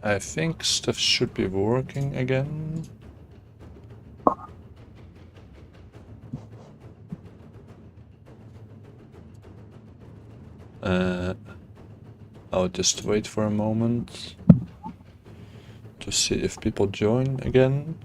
I think stuff should be working again. I'll just wait for a moment to see if people join again.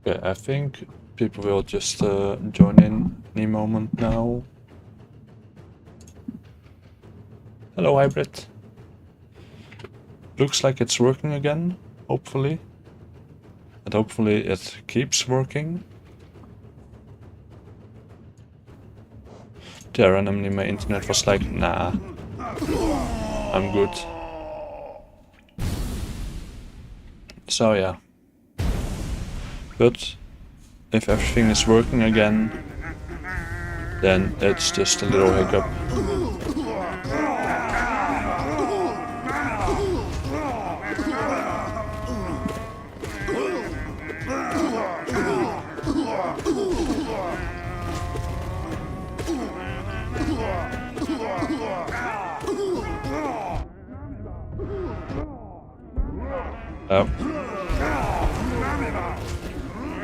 Okay, I think people will just join in any moment now. Hello, Hybrid. Looks like it's working again, hopefully. And hopefully it keeps working. Yeah, randomly my internet was like, nah, I'm good. So yeah. But if everything is working again, then it's just a little hiccup.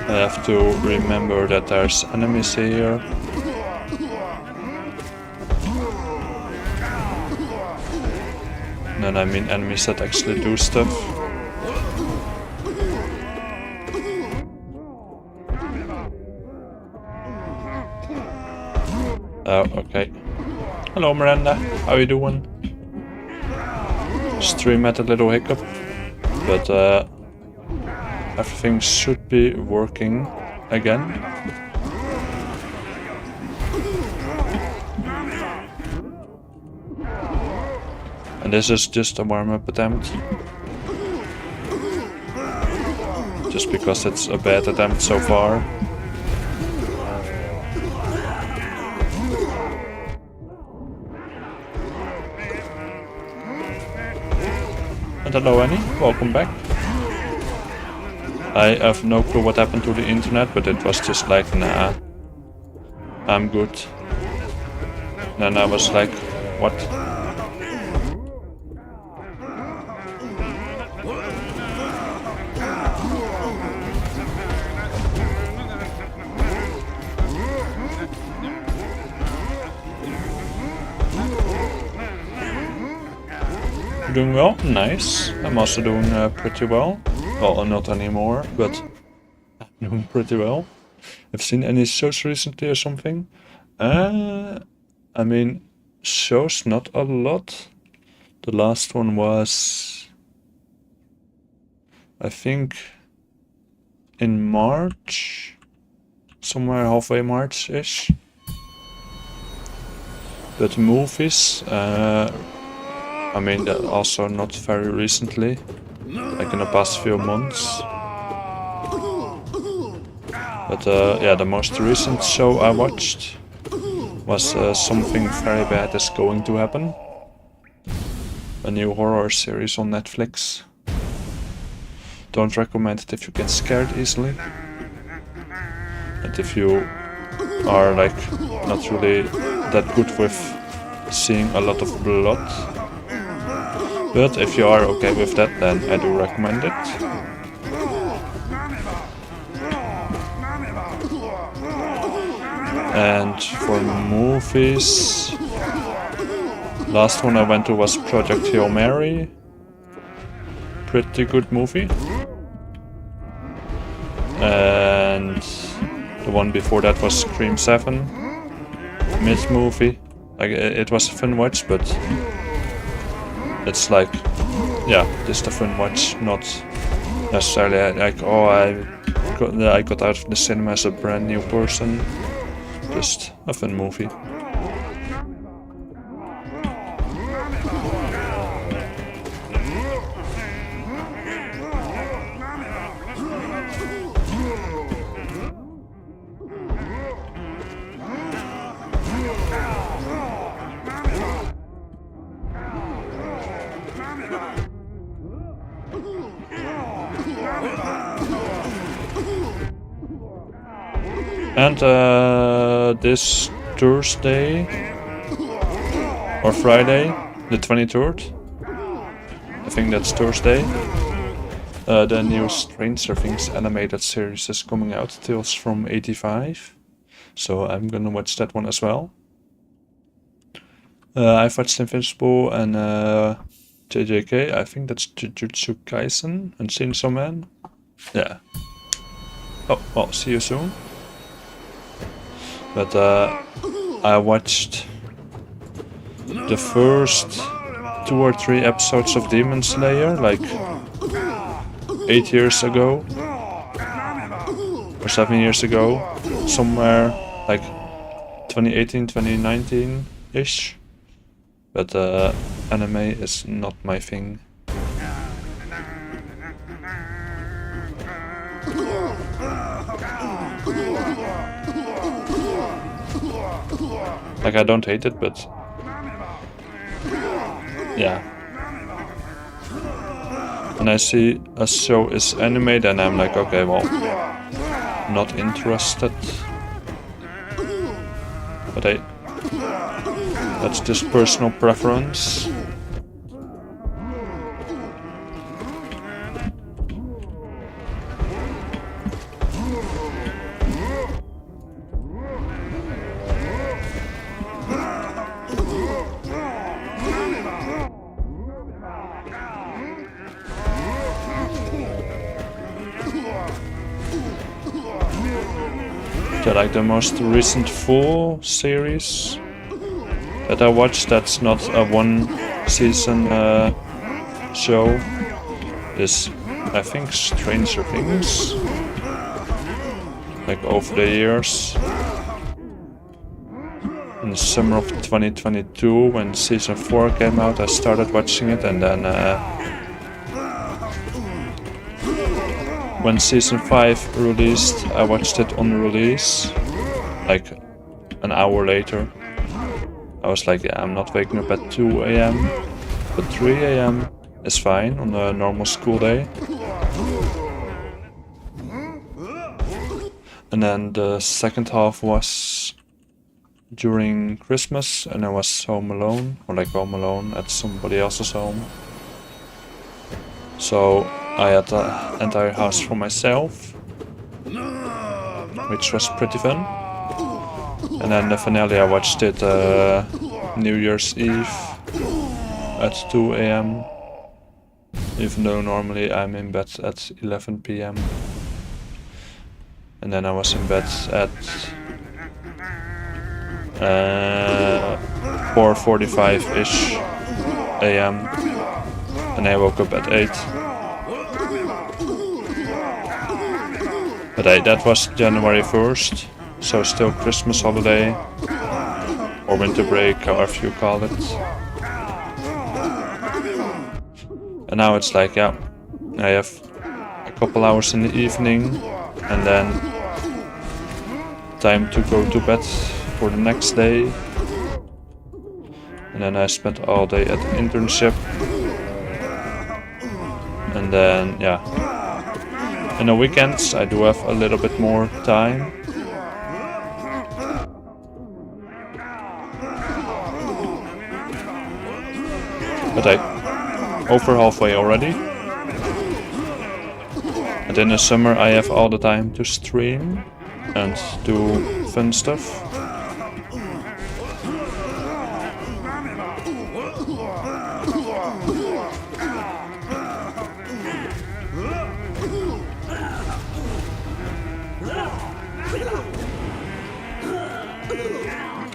I have to remember that there's enemies here. And I mean enemies that actually do stuff. Oh, okay. Hello Miranda, how you doing? Stream had a little hiccup, but everything should be working again. And this is just a warm-up attempt. Just because it's a bad attempt so far. And hello Annie, welcome back. I have no clue what happened to the internet, but it was just like, nah, I'm good. Then I was like, what? Doing well? Nice. I'm also doing pretty well. Well, not anymore, but I'm doing pretty well. Have seen any shows recently or something? I mean, shows not a lot. The last one was, I think, in March, somewhere halfway March-ish. But movies, I mean, that also not very recently. Like in the past few months. But yeah, the most recent show I watched was Something Very Bad Is Going to Happen. A new horror series on Netflix. Don't recommend it if you get scared easily. And if you are like not really that good with seeing a lot of blood. But if you are okay with that, then I do recommend it. And for movies, last one I went to was Project Hail Mary. Pretty good movie. And the one before that was Scream 7. Mid movie. Like, it was a fun watch, but it's like yeah, just a fun watch, not necessarily like, oh, I got out of the cinema as a brand new person. Just a fun movie. And this Thursday or Friday, the 23rd, I think that's Thursday, the new Stranger Things animated series is coming out, Tales from 85. So I'm gonna watch that one as well. I've watched Invincible and JJK, I think that's Jujutsu Kaisen and Chainsaw Man. Yeah. Oh, well, see you soon. But I watched the first 2 or 3 episodes of Demon Slayer like 8 years ago or 7 years ago, somewhere like 2018, 2019-ish. But anime is not my thing. Like, I don't hate it, but yeah. When I see a show is anime, then I'm like, okay, well, not interested. But that's just personal preference. Like the most recent full series that I watched, that's not a 1-season show, is I think Stranger Things. Like over the years. In the summer of 2022, when season 4 came out, I started watching it, and then when season 5 released, I watched it on release, like an hour later. I was like, yeah, I'm not waking up at 2 AM, but 3 AM is fine on a normal school day. And then the second half was during Christmas, and I was home alone, or like home alone at somebody else's home. So I had the entire house for myself, which was pretty fun. And then the finale, I watched it New Year's Eve at 2 AM, even though normally I'm in bed at 11 PM. And then I was in bed at 4:45-ish AM, and I woke up at 8. But that was January 1st, so still Christmas holiday, or winter break, however you call it. And now it's like, yeah, I have a couple hours in the evening, and then time to go to bed for the next day. And then I spent all day at the internship. And then, yeah, in the weekends I do have a little bit more time. But over halfway already. And in the summer I have all the time to stream and do fun stuff.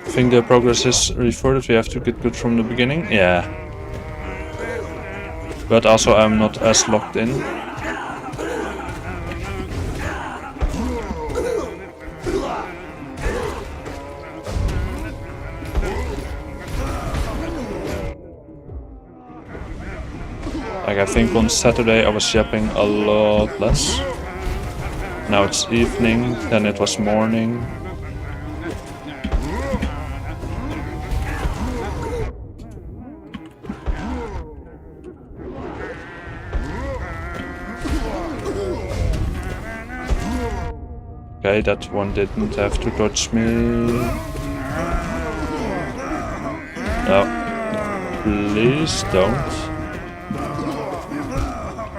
I think the progress is reverted, we have to get good from the beginning. Yeah. But also I'm not as locked in. Like I think on Saturday I was yapping a lot less. Now it's evening, then it was morning. Okay, that one didn't have to touch me. No. Please don't.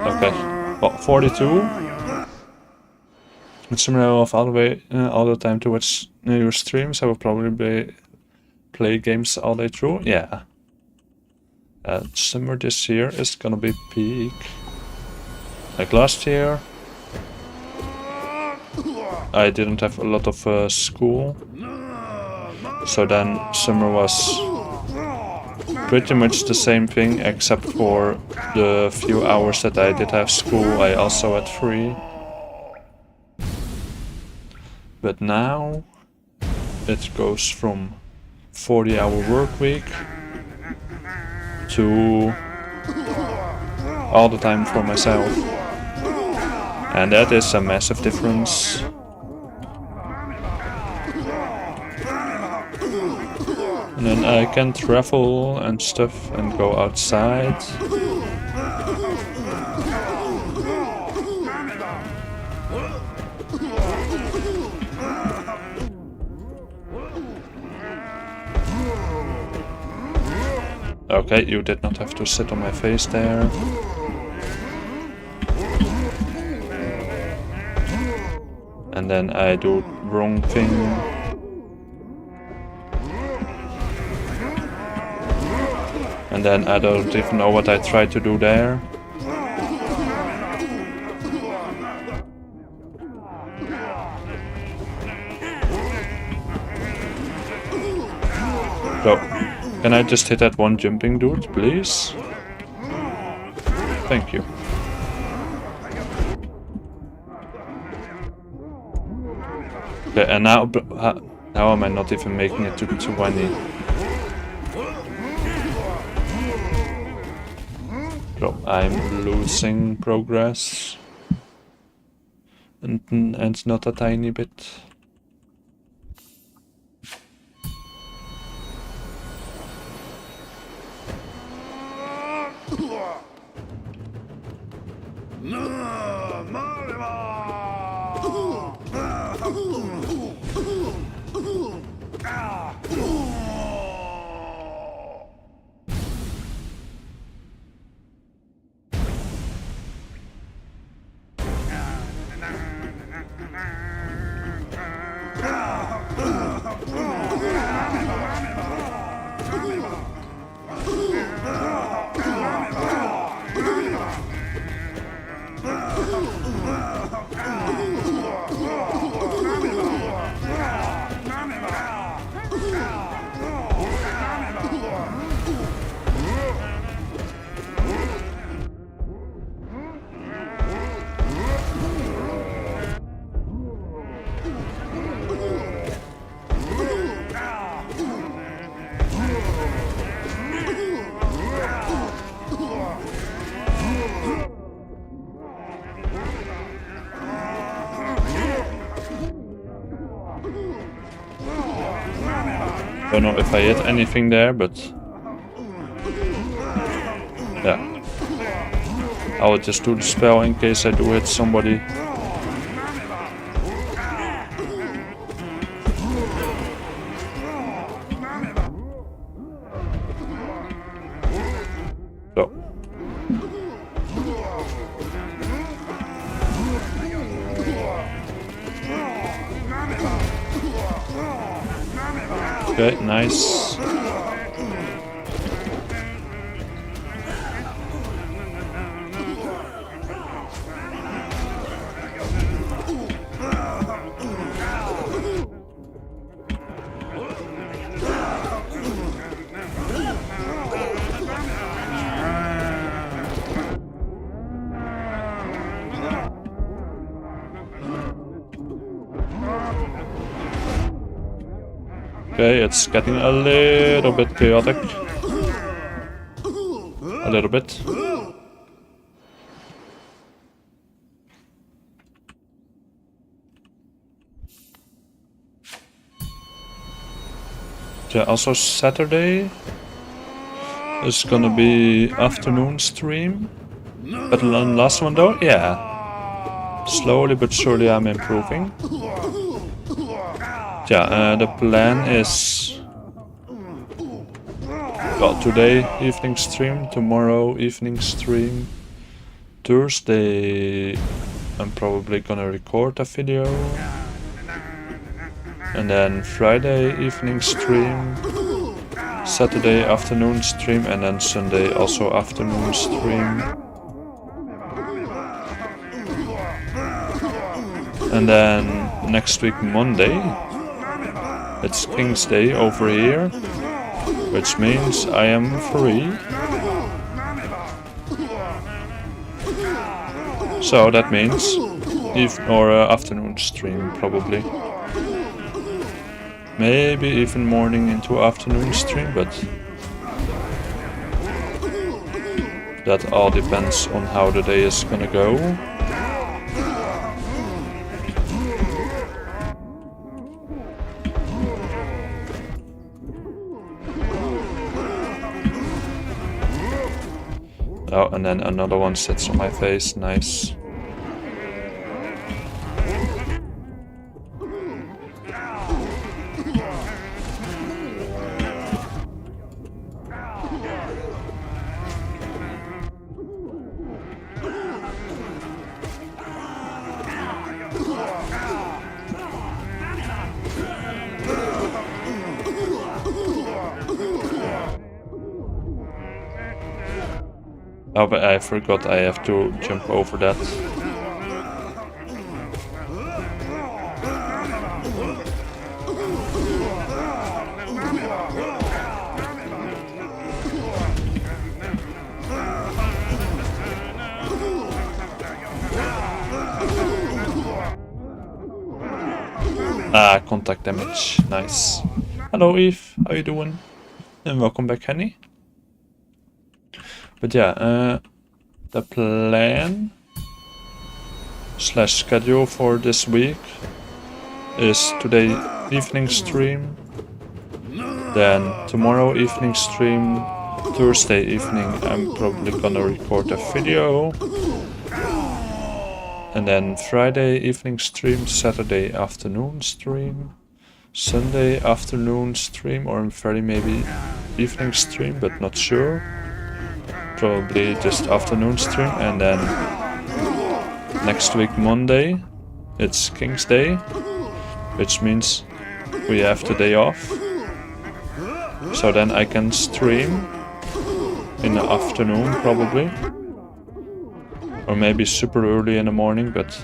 Okay. Well, 42. It's similar of all the time to watch your streams. I will probably play games all day through. Yeah. Summer this year is gonna be peak. Like last year, I didn't have a lot of school, so then summer was pretty much the same thing, except for the few hours that I did have school, I also had free. But now it goes from 40-hour work week to all the time for myself. And that is a massive difference. And then I can travel and stuff and go outside. Okay, you did not have to sit on my face there. And then I do wrong thing. And then I don't even know what I tried to do there. So, can I just hit that one jumping dude, please? Thank you. Okay, and now am I not even making it to 20? So I'm losing progress, and not a tiny bit. Don't know if I hit anything there, but yeah. I will just do the spell in case I do hit somebody. So. Okay, nice. Okay, it's getting a little bit chaotic. A little bit. Yeah, also Saturday is gonna be afternoon stream. But on last one though, yeah. Slowly but surely I'm improving. Yeah, the plan is... Well, today evening stream, tomorrow evening stream. Thursday I'm probably gonna record a video. And then Friday evening stream. Saturday afternoon stream, and then Sunday also afternoon stream. And then next week Monday, it's King's Day over here, which means I am free. So that means afternoon stream probably. Maybe even morning into afternoon stream, but that all depends on how the day is gonna go. Oh, and then another one sits on my face, nice. Oh, but I forgot I have to jump over that. Ah, contact damage, nice. Hello Eve, how you doing? And welcome back, Henny. But yeah, the plan / schedule for this week is today evening stream, then tomorrow evening stream, Thursday evening I'm probably gonna record a video, and then Friday evening stream, Saturday afternoon stream, Sunday afternoon stream, or very maybe evening stream, but not sure. Probably just afternoon stream, and then next week Monday it's King's Day, which means we have the day off, so then I can stream in the afternoon probably, or maybe super early in the morning, but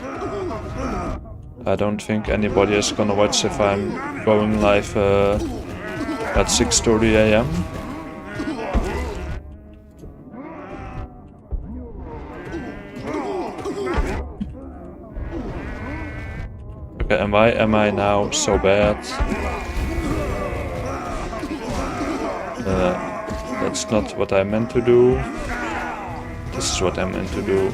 I don't think anybody is gonna watch if I'm going live at 6:30 AM. Okay, and why am I now so bad? That's not what I meant to do. This is what I meant to do.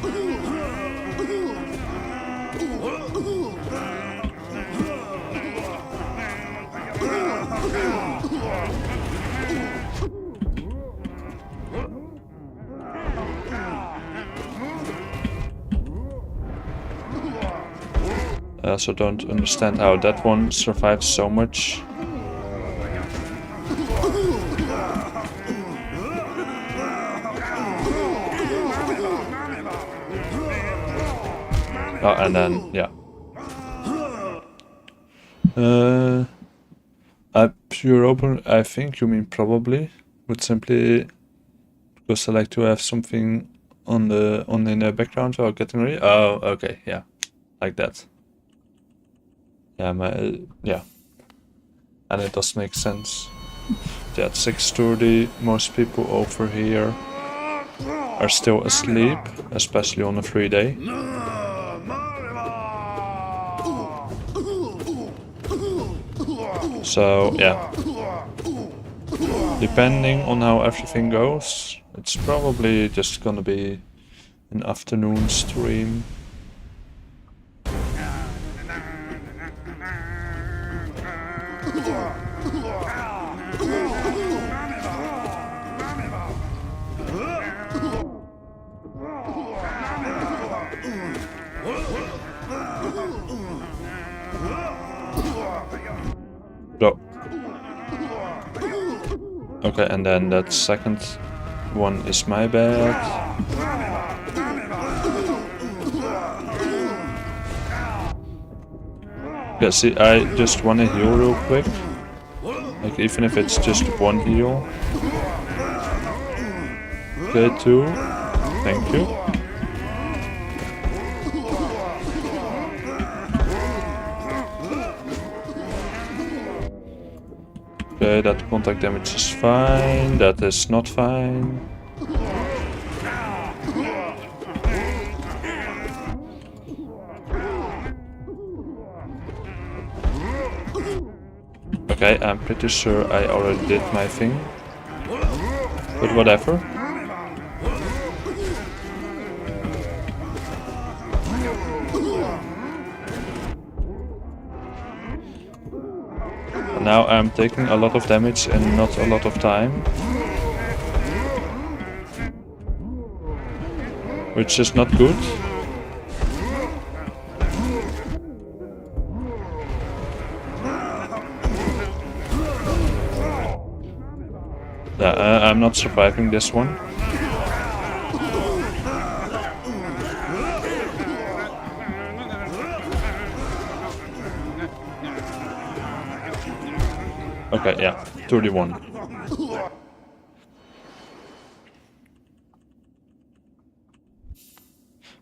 I also don't understand how that one survives so much. Oh, and then, yeah. Pure open, I think you mean probably, would simply, because I like to have something in the background while getting ready. Oh, okay, yeah, like that. Yeah, yeah, and it does make sense. Yeah, at 6:30, most people over here are still asleep, especially on a free day. So, yeah. Depending on how everything goes, it's probably just gonna be an afternoon stream. So, okay, and then that second one is my bad. Yeah, see, I just wanna heal real quick. Like, even if it's just one heal. Okay, 2. Thank you. Okay, that contact damage is fine. That is not fine. Okay, I'm pretty sure I already did my thing. But whatever. Now I'm taking a lot of damage and not a lot of time. Which is not good. Yeah, I'm not surviving this one. Okay, yeah, 31.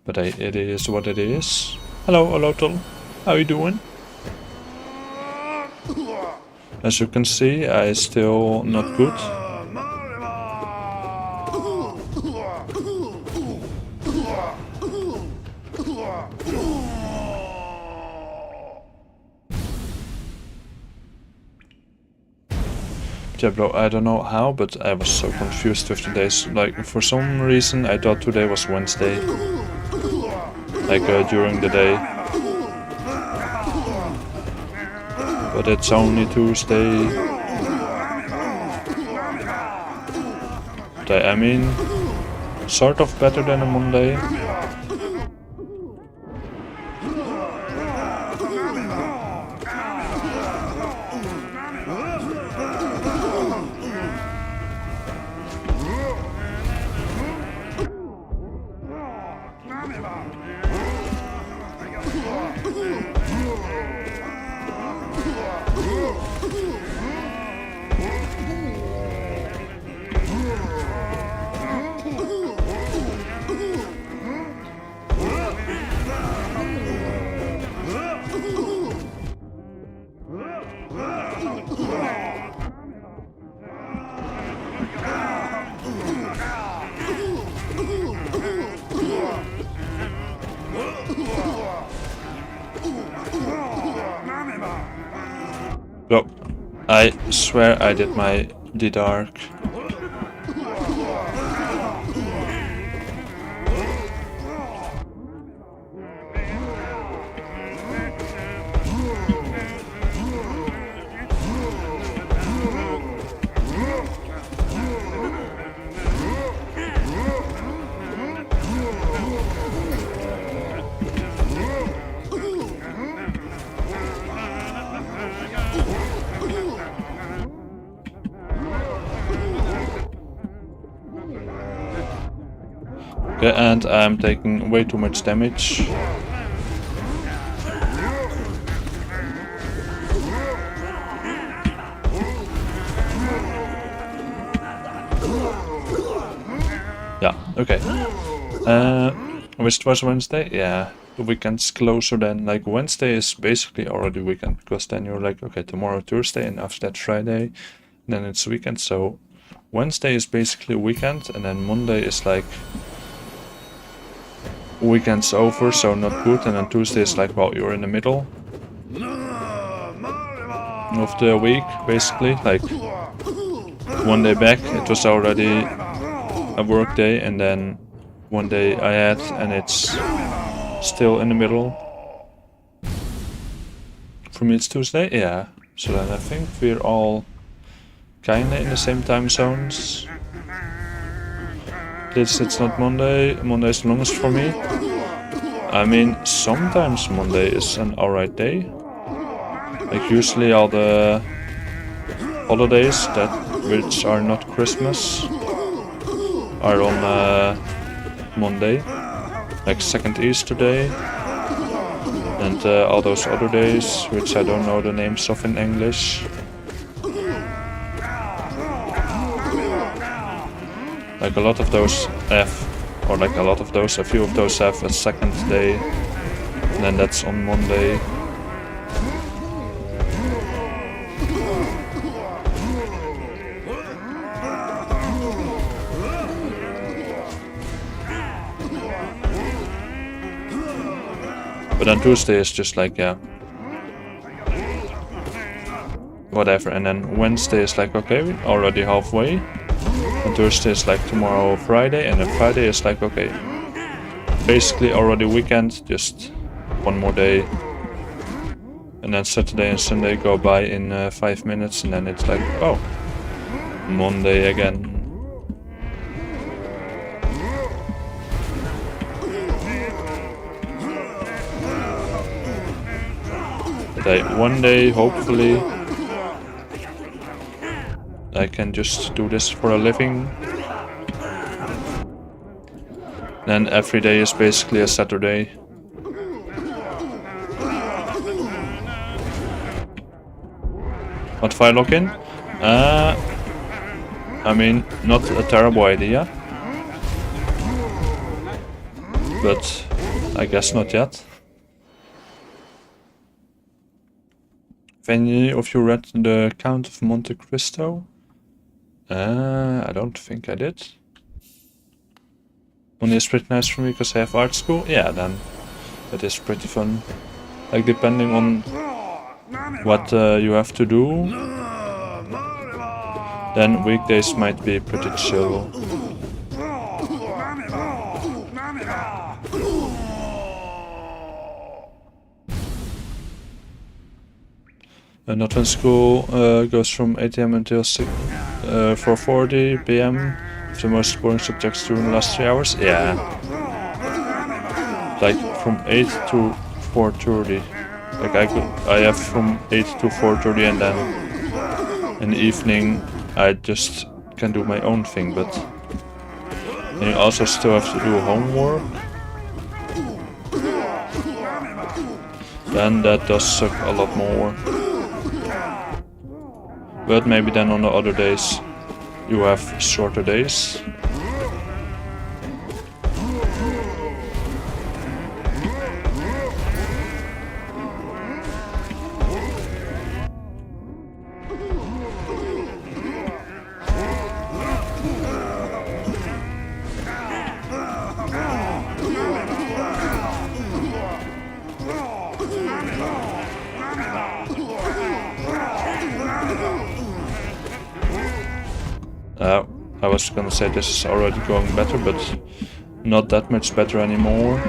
But it is what it is. Hello, Olotl. How you doing? As you can see, I still not good. Yeah, bro, I don't know how, but I was so confused with the days. Like, for some reason, I thought today was Wednesday. Like, during the day. But it's only Tuesday. But I mean, sort of better than a Monday. Bro, I swear I did my D-Dark. Okay, and I'm taking way too much damage. Yeah, okay. Wish it was Wednesday? Yeah, the weekend's closer than, like, Wednesday is basically already weekend, because then you're like, okay, tomorrow Thursday, and after that Friday, then it's weekend, so Wednesday is basically weekend, and then Monday is like weekend's over, so not good, and then Tuesday is like, well, you're in the middle of the week, basically, like one day back it was already a work day, and then one day I had, and it's still in the middle. For me it's Tuesday, yeah. So then I think we're all kinda in the same time zones. At least it's not Monday. Monday is the longest for me. I mean, sometimes Monday is an alright day. Like usually all the holidays which are not Christmas are on Monday. Like second Easter day. And all those other days, which I don't know the names of in English. Like a lot of those have, or like a lot of those, a few of those have a second day, and then that's on Monday. But then Tuesday is just like, yeah, whatever. And then Wednesday is like, okay, we're already halfway. And Thursday is like tomorrow, Friday. And then Friday is like, okay, basically already weekend, just one more day. And then Saturday and Sunday go by in 5 minutes. And then it's like, oh, Monday again. One day, hopefully, I can just do this for a living. Then every day is basically a Saturday. What if I log in? I mean, not a terrible idea. But I guess not yet. Have any of you read The Count of Monte Cristo? I don't think I did. Money is pretty nice for me because I have art school. Yeah, then that is pretty fun. Like depending on what you have to do, then weekdays might be pretty chill. Not when school goes from 8 AM until 4:40 PM. The most boring subjects during the last 3 hours. Yeah. Like from 8 to 4:30. Like I have from 8 to 4:30, and then in the evening I just can do my own thing, but then you also still have to do homework. Then that does suck a lot more. But maybe then on the other days you have shorter days. I was gonna say this is already going better, but not that much better anymore.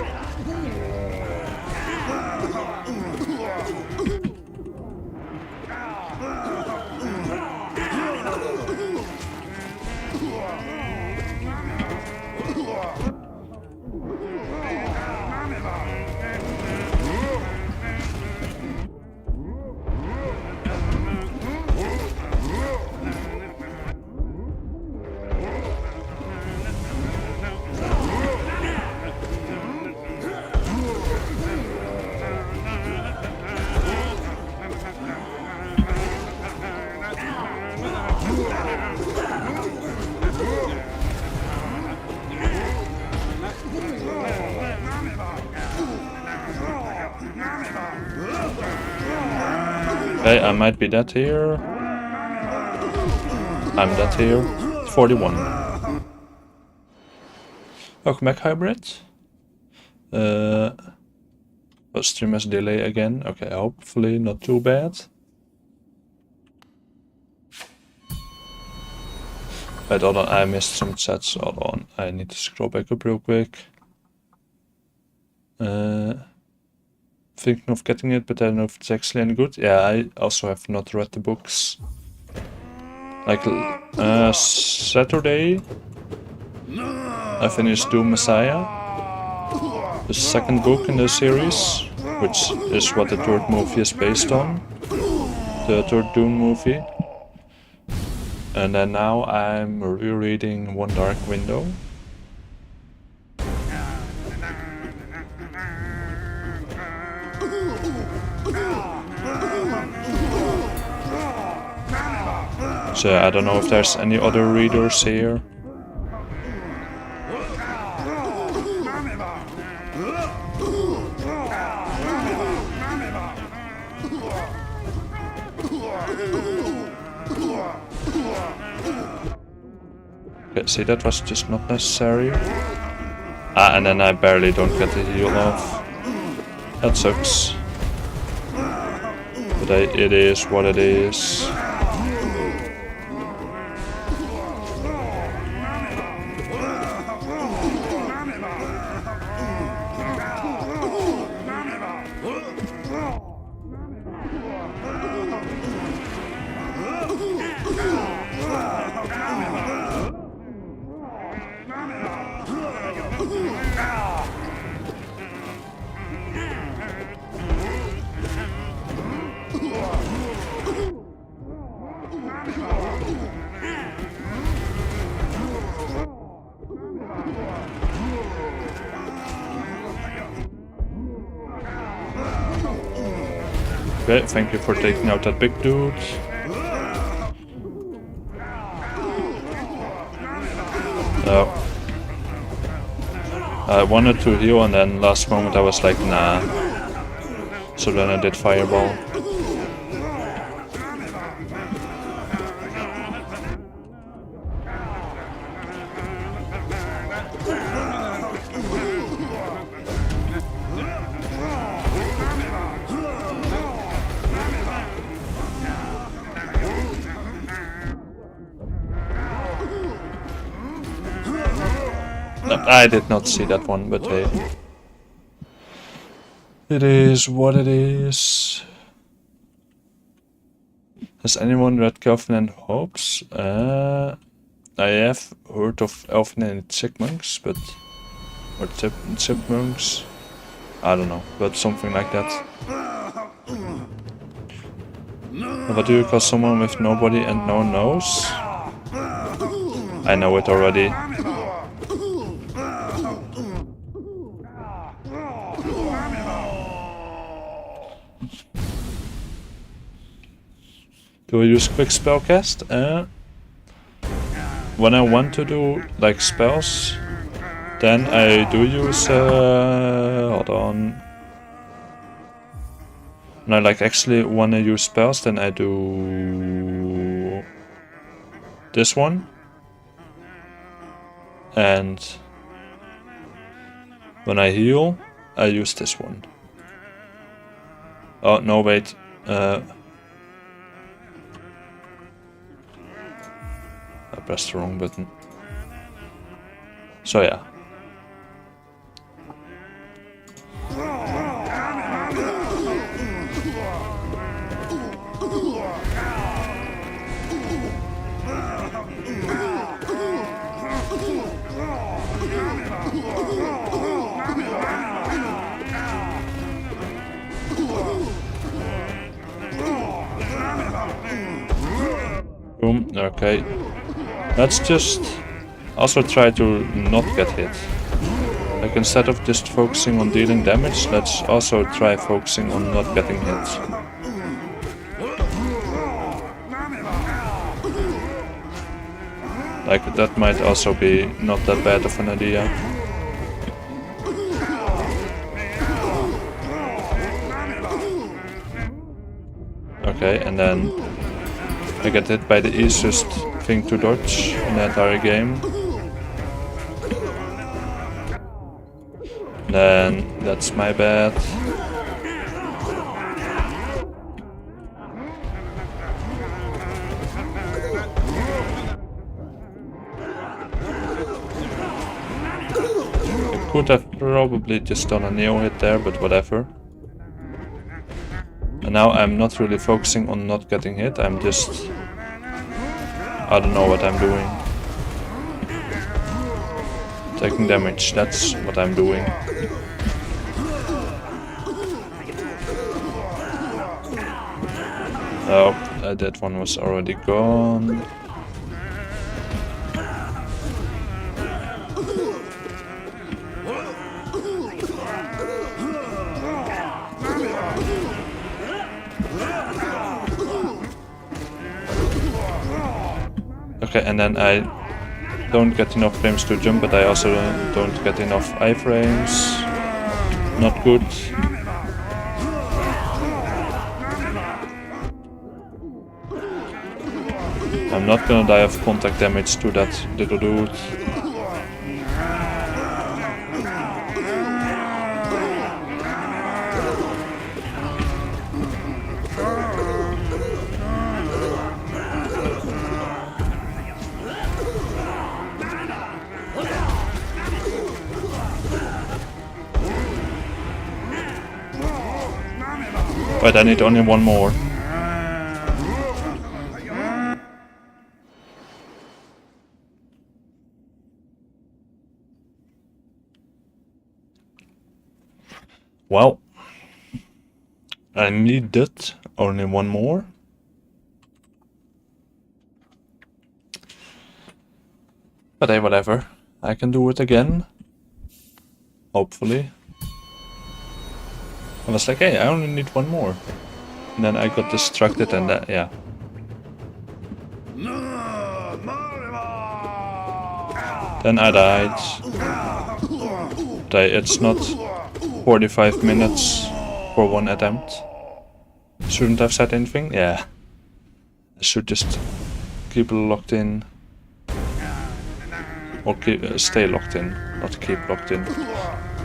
Okay, I might be dead here. I'm dead here. 41. Welcome back, Hybrid. Stream has delay again. Okay, hopefully not too bad. Wait, hold on, I missed some chats. Hold on, I need to scroll back up real quick. Thinking of getting it, but I don't know if it's actually any good. Yeah, I also have not read the books. Like, Saturday, I finished Doom Messiah, the second book in the series, which is what the third movie is based on. The third Doom movie. And then now I'm rereading One Dark Window. So I don't know if there's any other readers here. Okay, see, that was just not necessary. Ah, and then I barely don't get the heal off. That sucks. But it is what it is. Okay, thank you for taking out that big dude. Oh. I wanted to heal and then last moment I was like, nah. So then I did fireball. I did not see that one, but hey. It is what it is. Has anyone read Calvin and Hobbes? I have heard of Elfin and Chipmunks, but... or Chipmunks? I don't know, but something like that. What do you call someone with nobody and no nose? I know it already. Do I use quick spellcast? When I want to do like spells, then I do use hold on. When I like actually want to use spells, then I do this one. And when I heal, I use this one. Oh no, wait. I pressed the wrong button. So yeah. Boom, okay. Let's just also try to not get hit. Like instead of just focusing on dealing damage, let's also try focusing on not getting hit. Like that might also be not that bad of an idea. Okay, and then I get hit by the easiest thing to dodge in the entire game. Then that's my bad. could have probably just done a neo hit there, but whatever. And now I'm not really focusing on not getting hit, I'm just... I don't know what I'm doing. Taking damage, that's what I'm doing. Oh, that one was already gone. Okay, and then I don't get enough frames to jump, but I also don't get enough iframes. Not good. I'm not gonna die of contact damage to that little dude. But I need only one more. Well, I needed only one more. But hey, whatever. I can do it again. Hopefully. I was like, hey, I only need one more. And then I got distracted and that, yeah. Then I died. It's not 45 minutes for one attempt. Shouldn't have said anything? Yeah. I should just keep locked in. Or stay locked in, not keep locked in.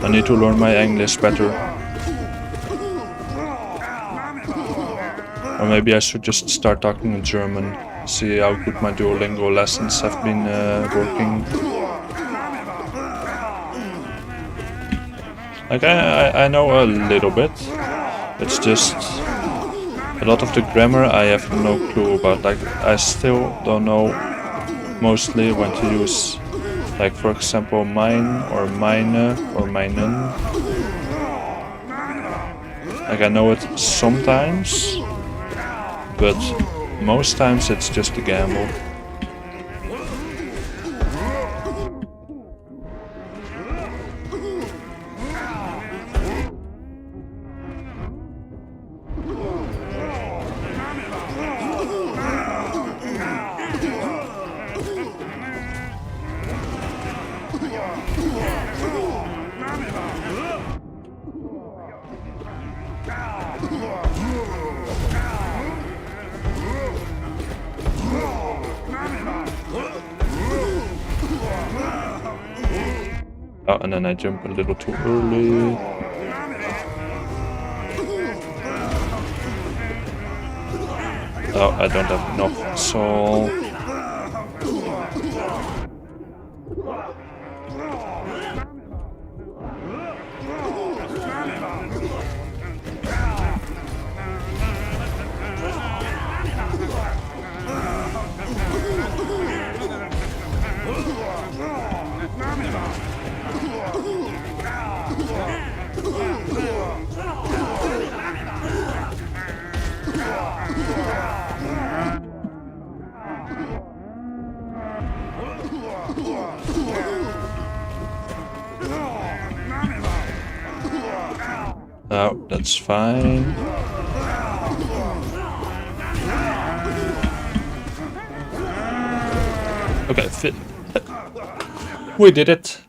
I need to learn my English better. Or maybe I should just start talking in German. See how good my Duolingo lessons have been working. Like I know a little bit. It's just a lot of the grammar I have no clue about. Like I still don't know mostly when to use, like for example, mine or meine or meinen. Like I know it sometimes, but most times it's just a gamble. Oh, and then I jump a little too early. Oh, I don't have enough soul. Oh, that's fine. Okay, fit. We did it.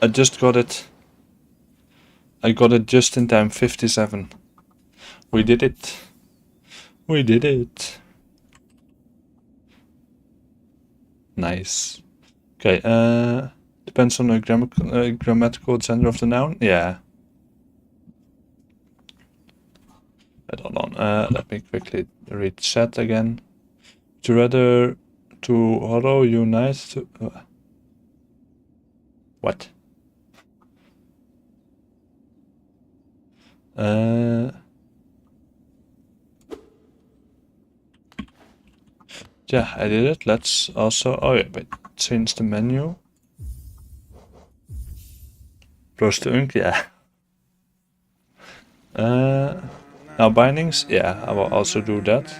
I just got it. I got it just in time, 57. We did it. We did it. Nice. Okay, depends on the grammatical gender of the noun. Yeah. Hold on, let me quickly read chat again. Would you rather to hollowknight to... what? Yeah, I did it. Let's also... Oh yeah, wait. Change the menu. Close to ink, yeah. Now bindings, yeah, I will also do that.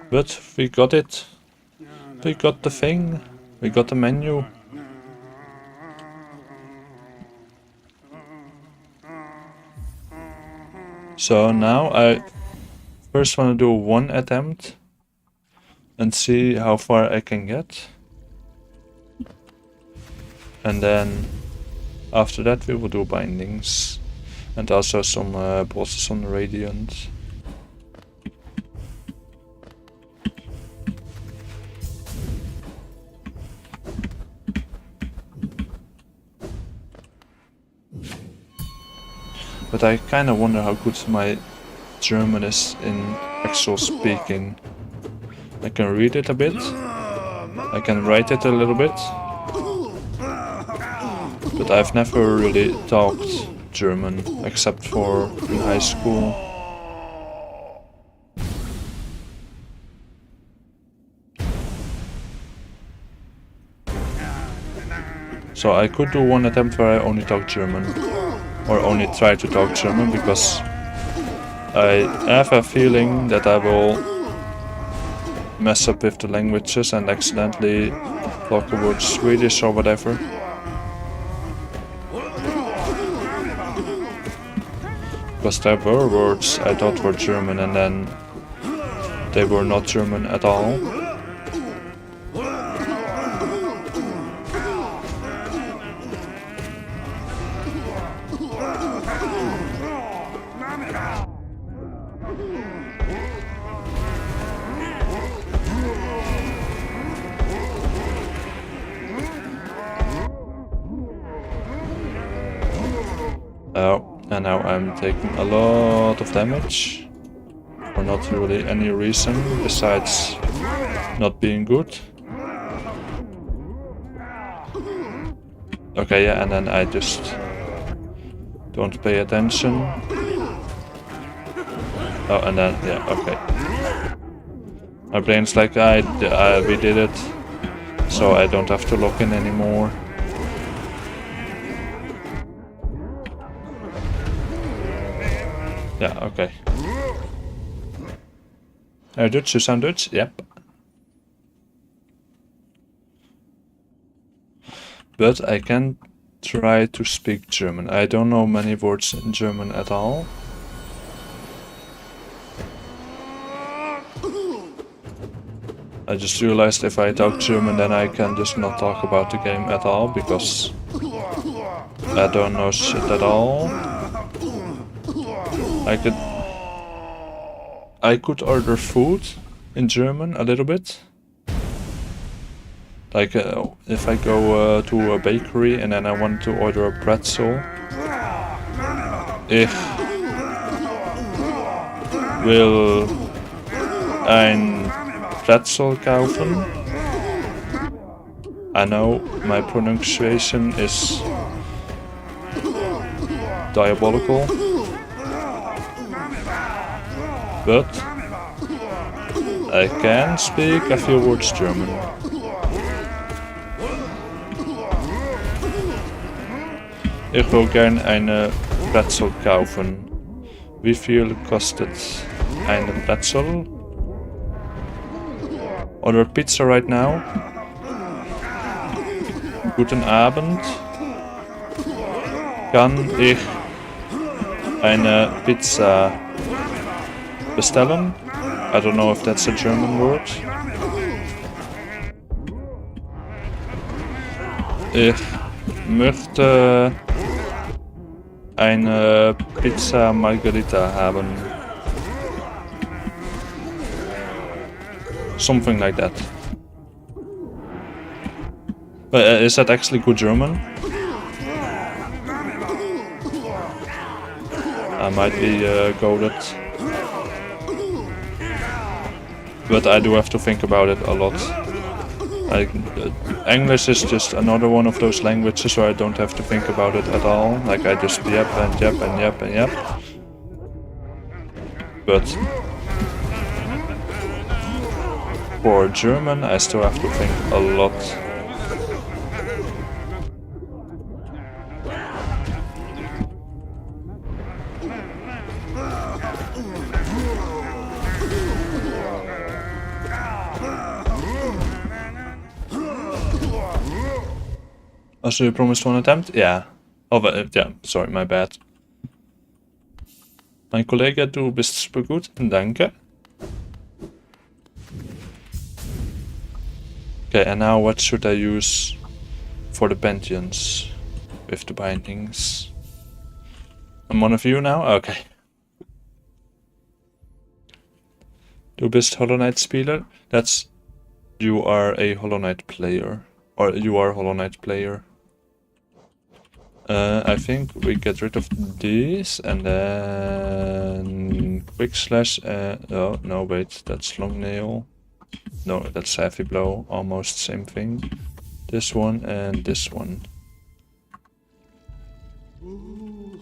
But we got it. We got the thing. We got the menu. So now I first want to do one attempt and see how far I can get. And then after that we will do bindings. And also some bosses on Radiant. But I kinda wonder how good my German is in actual speaking. I can read it a bit. I can write it a little bit. But I've never really talked German, except for in high school. So I could do one attempt where I only talk German. Or only try to talk German, because I have a feeling that I will mess up with the languages and accidentally talk a word Swedish or whatever. Because there were words I thought were German and then they were not German at all. Oh, and now I'm taking a lot of damage for not really any reason besides not being good. Okay, yeah, and then I just don't pay attention. Oh, and then, yeah, okay. My brain's like, we did it, so I don't have to lock in anymore. Yeah, okay. Dutch, you sound Dutch? Yep. But I can try to speak German. I don't know many words in German at all. I just realized if I talk German then I can just not talk about the game at all, because I don't know shit at all. I could order food in German a little bit. Like if I go to a bakery and then I want to order a pretzel. Ich will ein Pretzel kaufen. I know my pronunciation is diabolical, but I can speak a few words German. Ich will gern eine Pretzel kaufen. Wie viel kostet eine Pretzel? Order pizza right now. Guten Abend. Kann ich eine Pizza bestellen? I don't know if that's a German word. Ich möchte eine Pizza Margherita haben. Something like that. But is that actually good German? I might be goaded. But I do have to think about it a lot. Like, English is just another one of those languages where I don't have to think about it at all. Like, I just yep and yep and yep and yep. But for German, I still have to think a lot. Oh, so you promised one attempt? Yeah. Oh, yeah, sorry, my bad. Mein Kollege, du bist super gut. Danke. Okay, and now what should I use for the pensions with the bindings? I'm one of you now? Okay. Du bist Hollow Knight Spieler? That's... You are a Hollow Knight player. Or you are a Hollow Knight player. I think we get rid of these and then... Quick slash... oh, no, wait, that's long nail. No, that's heavy blow, almost same thing. This one and this one.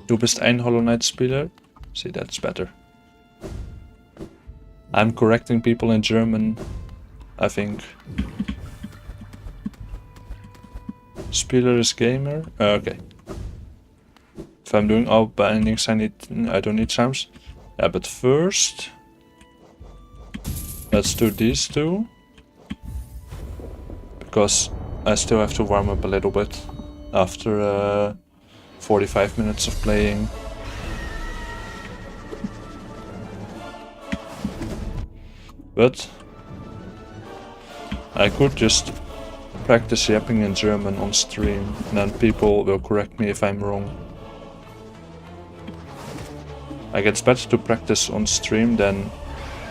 Du bist ein Hollow Knight Spieler? See, that's better. I'm correcting people in German, I think. Spieler is gamer? Okay. If I'm doing all bindings, I don't need charms. Yeah, but first... Let's do these two. Because I still have to warm up a little bit after 45 minutes of playing. But I could just practice yapping in German on stream and then people will correct me if I'm wrong. Like, it's better to practice on stream than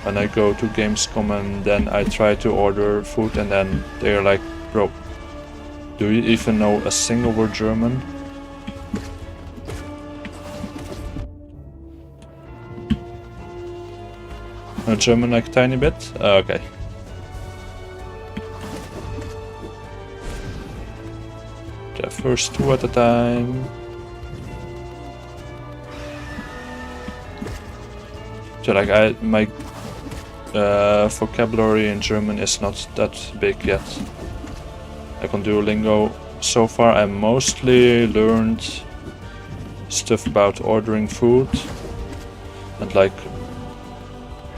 when I go to Gamescom and then I try to order food and then they're like, bro, do you even know a single word German? No German, like tiny bit? Okay. The first two at a time. So like my vocabulary in German is not that big yet. Like on Duolingo, so far I mostly learned stuff about ordering food and like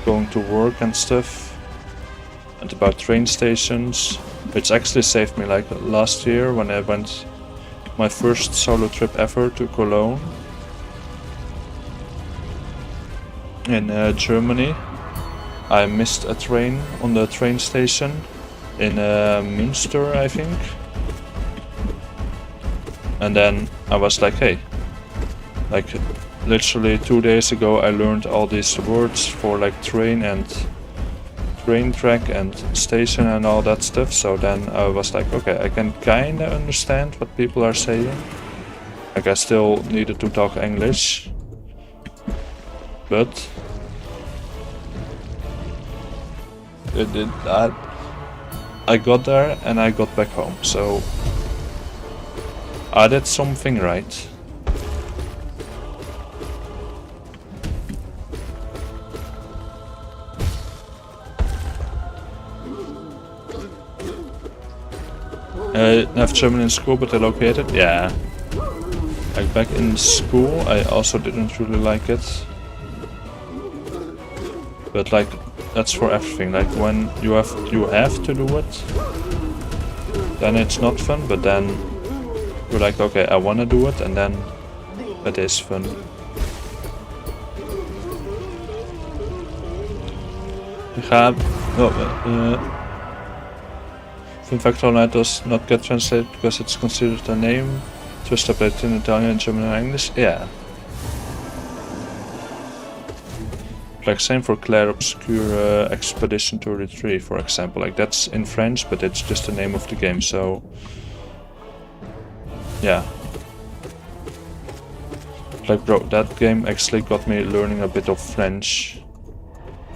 going to work and stuff, and about train stations, which actually saved me. Like last year when I went my first solo trip ever to Cologne in Germany, I missed a train on the train station in Münster, I think. And then I was like, hey, like literally 2 days ago I learned all these words for like train and train track and station and all that stuff. So then I was like, okay, I can kinda understand what people are saying. Like I still needed to talk English, but I got there and I got back home, so I did something right. I have German in school, but I located, yeah. Like back in school, I also didn't really like it. But like, that's for everything. Like when you have to do it, then it's not fun. But then you're like, okay, I wanna do it, and then it is fun. In fact, Hollow Knight does not get translated because it's considered a name. Just updated in Italian, German, and English. Yeah. Like same for Claire Obscure Expedition 33, for example. Like that's in French, but it's just the name of the game. So yeah. Like bro, that game actually got me learning a bit of French.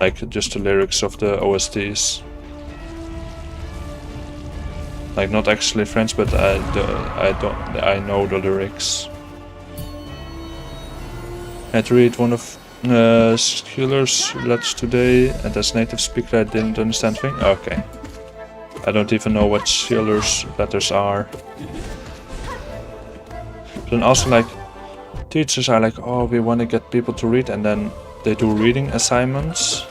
Like just the lyrics of the OSTs. Like not actually French, but I know the lyrics. I had to read one of Schiller's letters today, and as native speaker I didn't understand thing. Okay. I don't even know what Schiller's letters are. Then also like teachers are like, oh, we want to get people to read, and then they do reading assignments.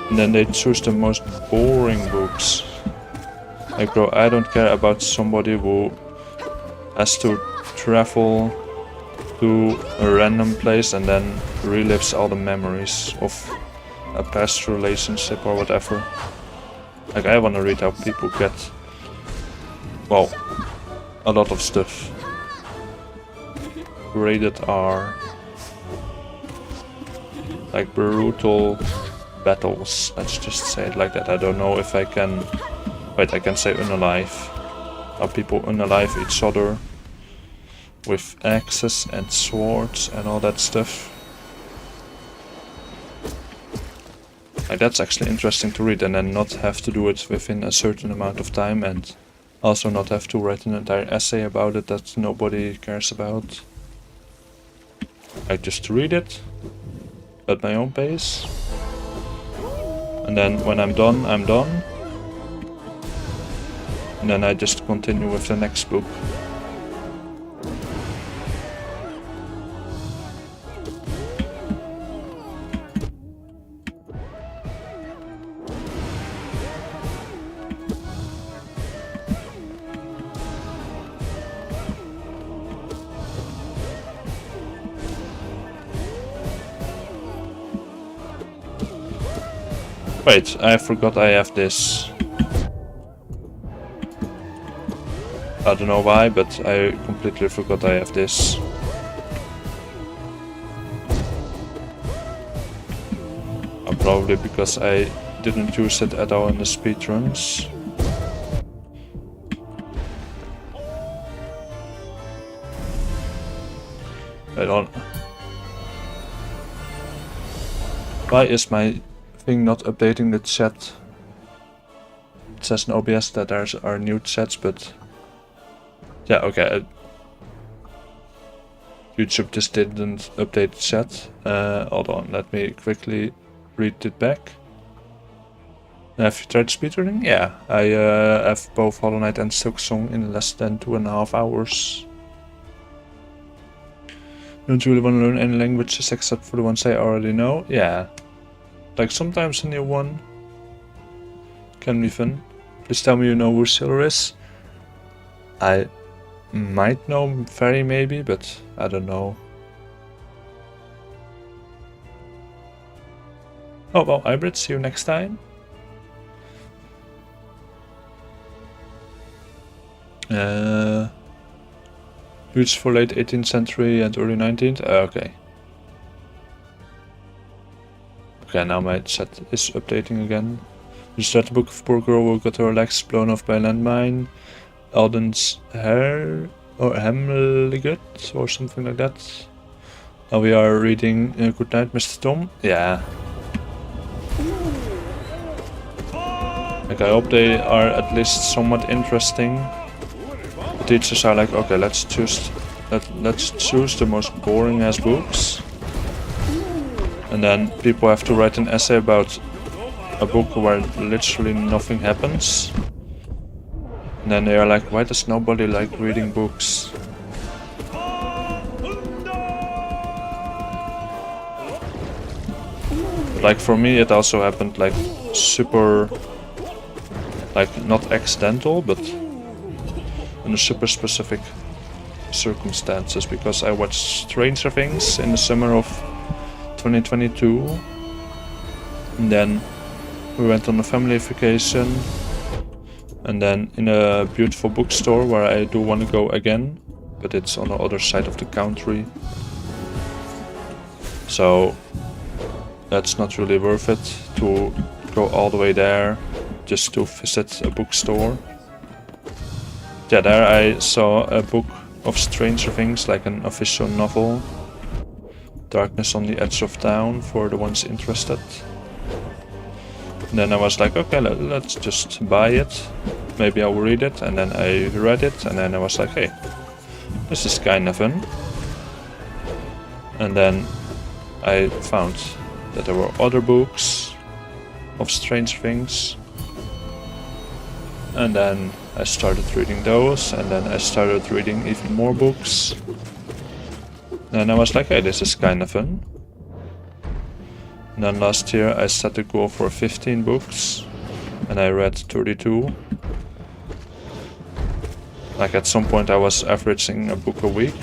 And then they choose the most boring books. Like, bro, I don't care about somebody who has to travel to a random place and then relives all the memories of a past relationship or whatever. Like, I want to read how people get, well, a lot of stuff. Rated R. Like brutal battles, let's just say it like that. I don't know if I can... Wait, I can say unalive. How people unalive each other with axes and swords and all that stuff. Like, that's actually interesting to read, and then not have to do it within a certain amount of time, and also not have to write an entire essay about it that nobody cares about. I just read it at my own pace, and then when I'm done, I'm done. And then I just continue with the next book. Wait, I forgot I have this. I don't know why, but I completely forgot I have this. Probably because I didn't use it at all in the speedruns. I don't... Why is my thing not updating the chat? It says in OBS that there are new chats, but... Yeah, okay. YouTube just didn't update the chat. Hold on, let me quickly read it back. Have you tried speedrunning? Yeah, I have both Hollow Knight and Silksong in less than 2.5 hours. Don't really want to learn any languages except for the ones I already know? Yeah. Like sometimes a new one can be fun. Please tell me you know who Schiller is. I might know very maybe, but I don't know. Oh well, Hybrid, see you next time. Used for late 18th century and early 19th? Okay. Okay, now my chat is updating again. You start the book of poor girl who got her legs blown off by a landmine. Alden's hair or Hemligut or something like that. Now we are reading Good Night, Mr. Tom. Yeah. Like, I hope they are at least somewhat interesting. The teachers are like, okay, let's choose the most boring ass books. And then people have to write an essay about a book where literally nothing happens. And then they are like, why does nobody like reading books? But like for me it also happened like super, like not accidental, but in a super specific circumstances, because I watched Stranger Things in the summer of 2022, and then we went on a family vacation, and then in a beautiful bookstore where I do want to go again, but it's on the other side of the country, so that's not really worth it to go all the way there just to visit a bookstore. Yeah, there I saw a book of Stranger Things, like an official novel. Darkness on the Edge of Town, for the ones interested. And then I was like, okay, let's just buy it. maybe I will read it, and then I read it, and then I was like, hey, this is kind of fun. And then I found that there were other books of strange things, and then I started reading those, and then I started reading even more books, and I was like, hey, this is kind of fun. And then last year I set a goal for 15 books, and I read 32. Like at some point I was averaging a book a week.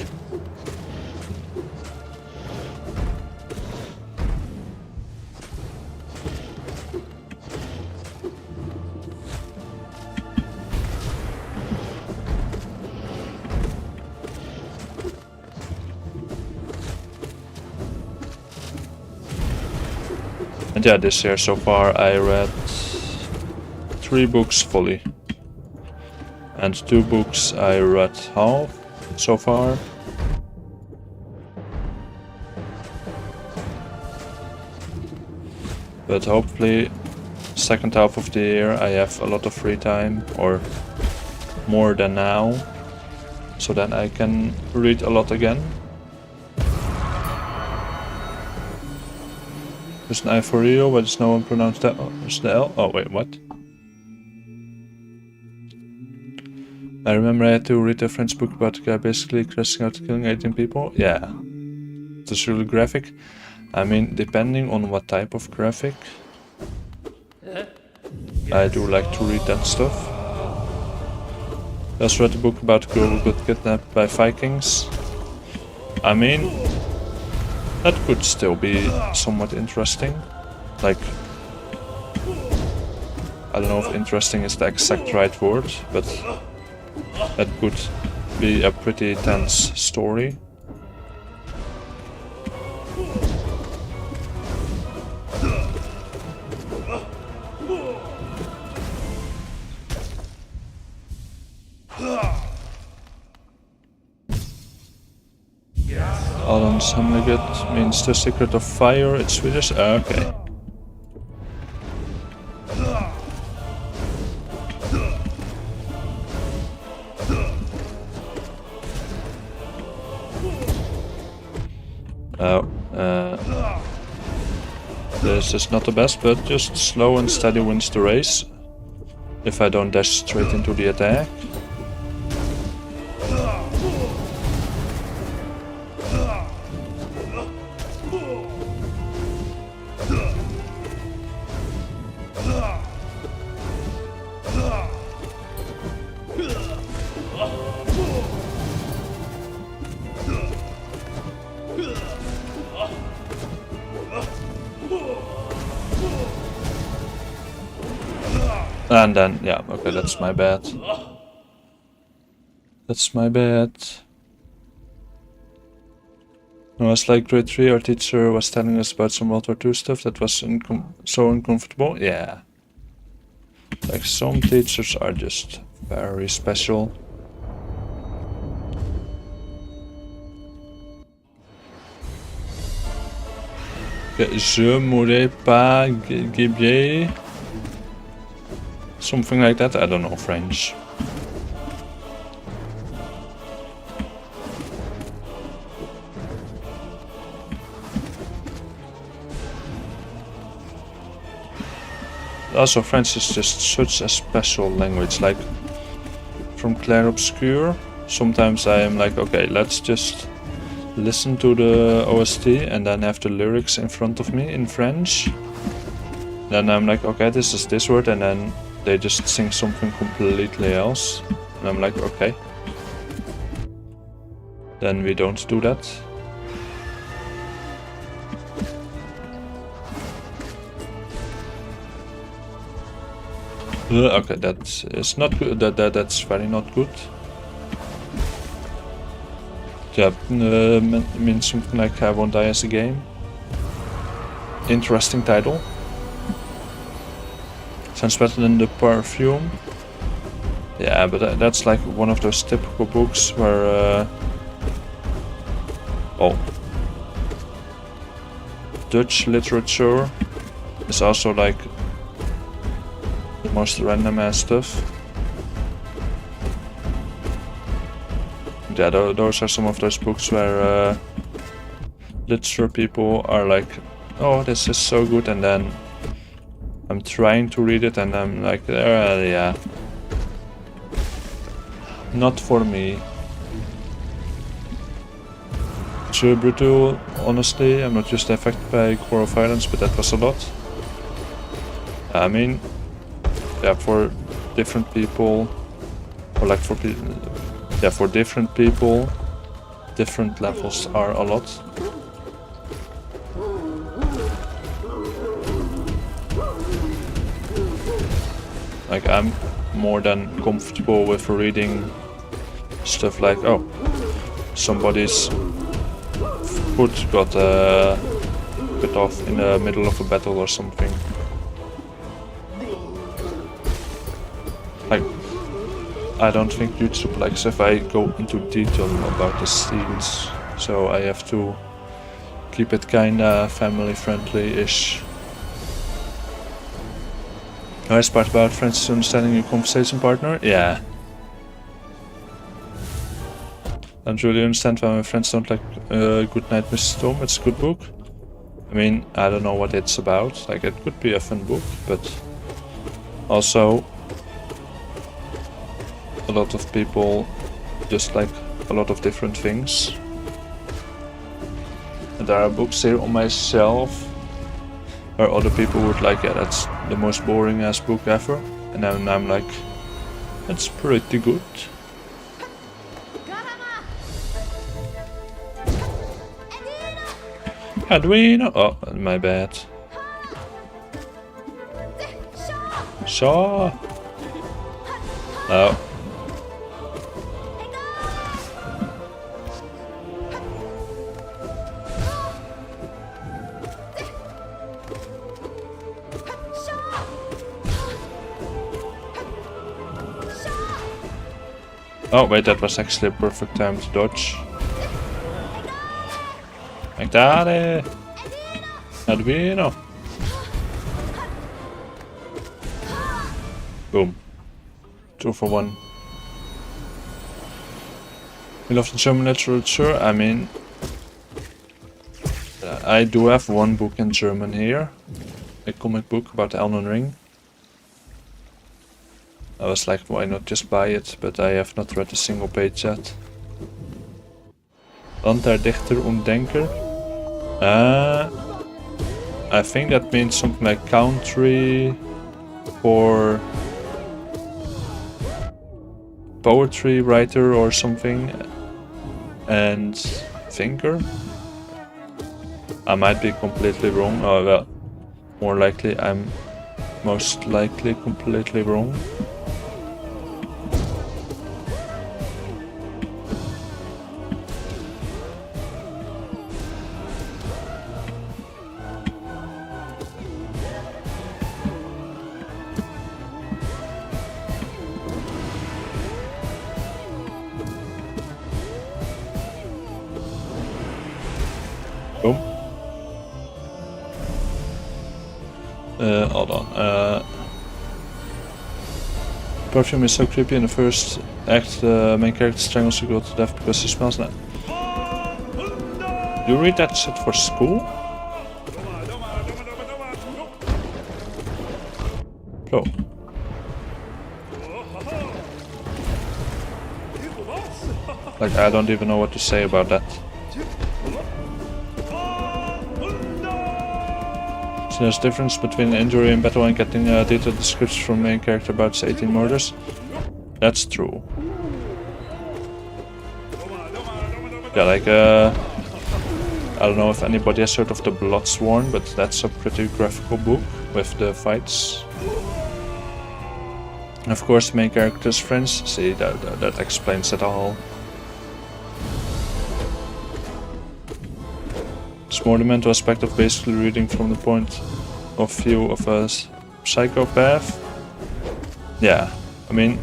And yeah, this year so far I read 3 books fully. And 2 books I read half so far. But hopefully second half of the year I have a lot of free time, or more than now, so then I can read a lot again. There's an I for real, but there's no one pronounced that. There's the L. Oh wait, what? I remember I had to read a French book about a guy basically crashing out killing 18 people. Yeah. It's really graphic. I mean, depending on what type of graphic, I do like to read that stuff. I also read a book about a girl who got kidnapped by Vikings. I mean, that could still be somewhat interesting. Like, I don't know if interesting is the exact right word, but that could be a pretty tense story. Adams Hamleget means the secret of fire. It's Swedish. Okay. This is not the best, but just slow and steady wins the race. If I don't dash straight into the attack. And then, yeah, okay, that's my bad. That's my bad. When I was like grade 3, our teacher was telling us about some World War II stuff that was so uncomfortable. Yeah. Like, some teachers are just very special. Je mourrai pas Gibier. Something like that, I don't know French. Also, French is just such a special language, like from Clair Obscur. Sometimes I am like, okay, let's just listen to the OST and then have the lyrics in front of me in French. Then I'm like, okay, this is this word, and then they just sing something completely else. And I'm like, okay. Then we don't do that. Okay, that is not good. That's very not good. Yeah, means something like I won't die as a game. Interesting title. Sounds better than the perfume. Yeah, but that's like one of those typical books where Dutch literature is also like the most random ass stuff. Yeah, those are some of those books where literature people are like, oh, this is so good, and then I'm trying to read it and I'm like, yeah, not for me. It's really brutal, honestly. I'm not just affected by core violence, but that was a lot. I mean, yeah, for different people, or like for different people, different levels are a lot. Like, I'm more than comfortable with reading stuff like, oh, somebody's foot got cut off in the middle of a battle or something. Like, I don't think YouTube likes if I go into detail about the scenes, so I have to keep it kinda family friendly-ish. Nice part about friends is understanding your conversation partner? Yeah. I don't really understand why my friends don't like Good Night, Mrs. Tom. It's a good book. I mean, I don't know what it's about. Like, it could be a fun book, but also a lot of people just like a lot of different things. And there are books here on my shelf where other people would like, yeah, that's the most boring ass book ever. And then I'm like, that's pretty good. Arduino! Oh, my bad. Shaw! Oh. Oh wait, that was actually a perfect time to dodge. Like that, Arduino. Boom. 2 for 1. We love the German literature. I mean, I do have one book in German here. A comic book about Elden Ring. I was like, why not just buy it? But I have not read a single page yet. Want der Dichter und Denker? I think that means something like country or poetry writer or something, and thinker. I might be completely wrong. Oh well, more likely I'm most likely completely wrong. Boom. Hold on. Perfume is so creepy in the first act. The main character strangles a girl to death because he smells nice. You read that shit for school? Bro. Like, I don't even know what to say about that. So there's a difference between an injury in battle and getting a detailed description from main character about his 18 murders. That's true. Yeah, like, I don't know if anybody has heard of the Bloodsworn, but that's a pretty graphical book with the fights. And of course, the main character's friends. See, that explains it all. It's more the mental aspect of basically reading from the point of view of a psychopath. Yeah, I mean,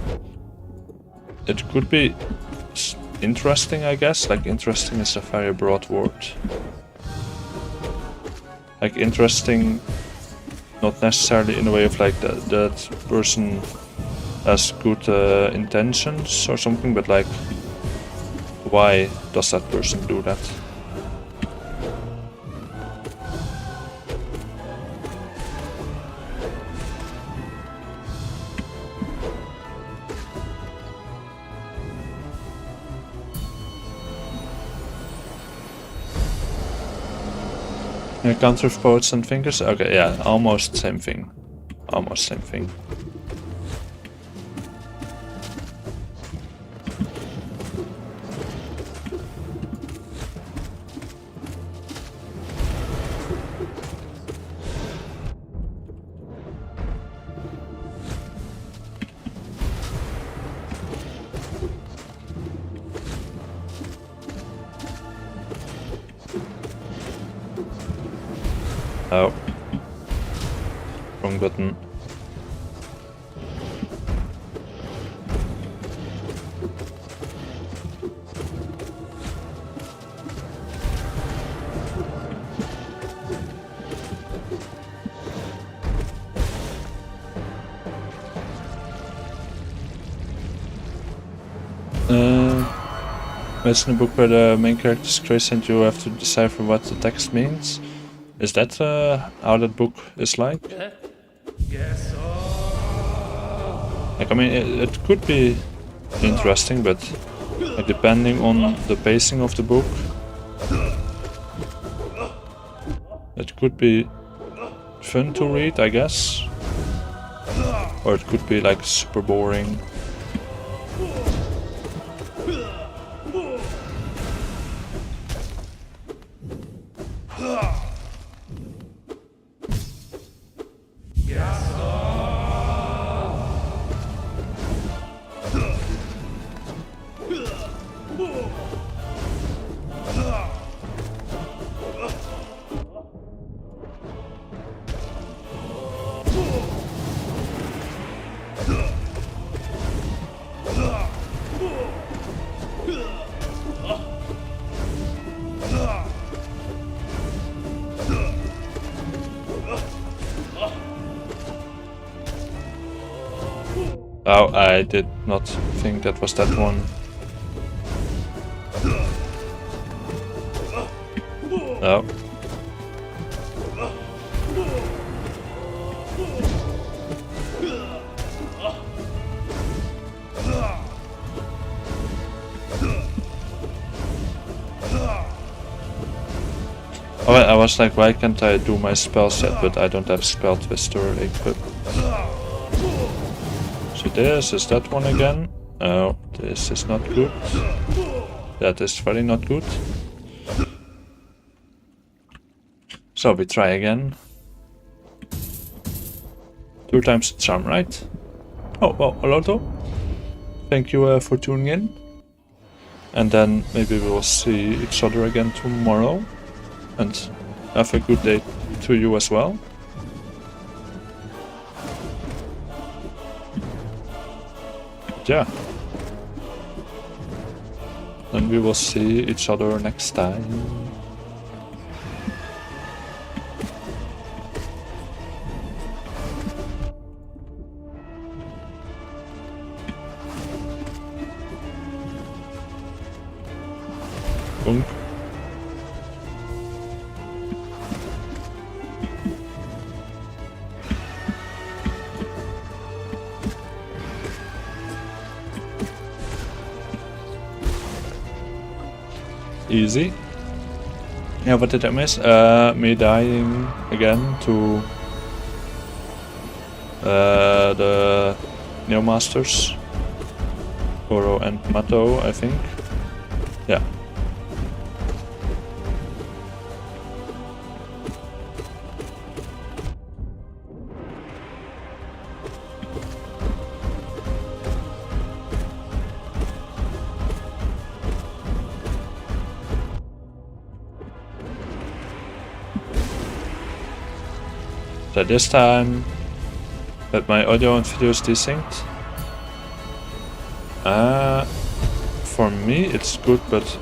it could be interesting, I guess. Like, interesting is a very broad word. Like, interesting, not necessarily in the way of like that person has good intentions or something, but like Why does that person do that? Counter poets and fingers? Okay, yeah, almost same thing. Almost same thing. Oh. Wrong button. It's in a book where the main character is crazy and you have to decipher what the text means. Is that how that book is like? Yes. Like, I mean, it could be interesting, but like, depending on the pacing of the book, it could be fun to read, I guess. Or it could be like super boring. Oh, I did not think that was that one. Oh. Oh, I was like, why can't I do my spell set, but I don't have spell twister equipped. So this is that one again. Oh, this is not good. That is very not good. So we try again. 2 times the charm, right? Oh, well, Aloto. Thank you for tuning in. And then maybe we will see each other again tomorrow. And have a good day to you as well. Yeah. And we will see each other next time. Bunk. Easy. Yeah, what did I miss? Me dying again to the Neo Masters. Oro and Mato, I think. Yeah. So this time that my audio and video is desynced. For me it's good, but